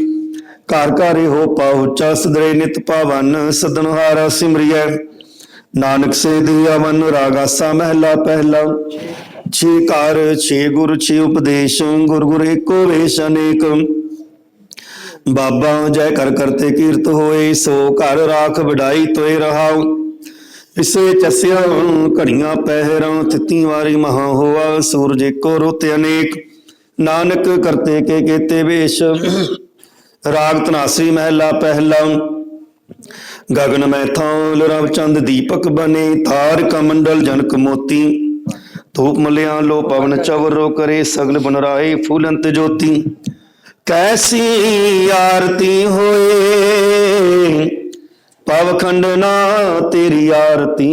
घर घर हो पाओ चा सदरे नित पावन, सदनहारा सिमरिया नानक से दिया मन। रागासा महला पहला। छे कार छे गुर छे उपदेश, गुर गुर एको वेश अनेक। बाबा जय कर करते कीर्त होए, सो घर राख विडाई तोय रहाओ। इसे चस्या घड़ियां पहरां, तिती वारी महा होआ। सूरज एको रुत अनेक, नानक करते के केते वेश। राग धनासरी महला पहला। गगन में थाल रव चंद दीपक बने, तार कमंडल जनक मोती। धूप मलिया लो पवन चवरो करे, सगल बनराए फूलंत ज्योति। कैसी आरती होए, पवखंड ना तेरी आरती।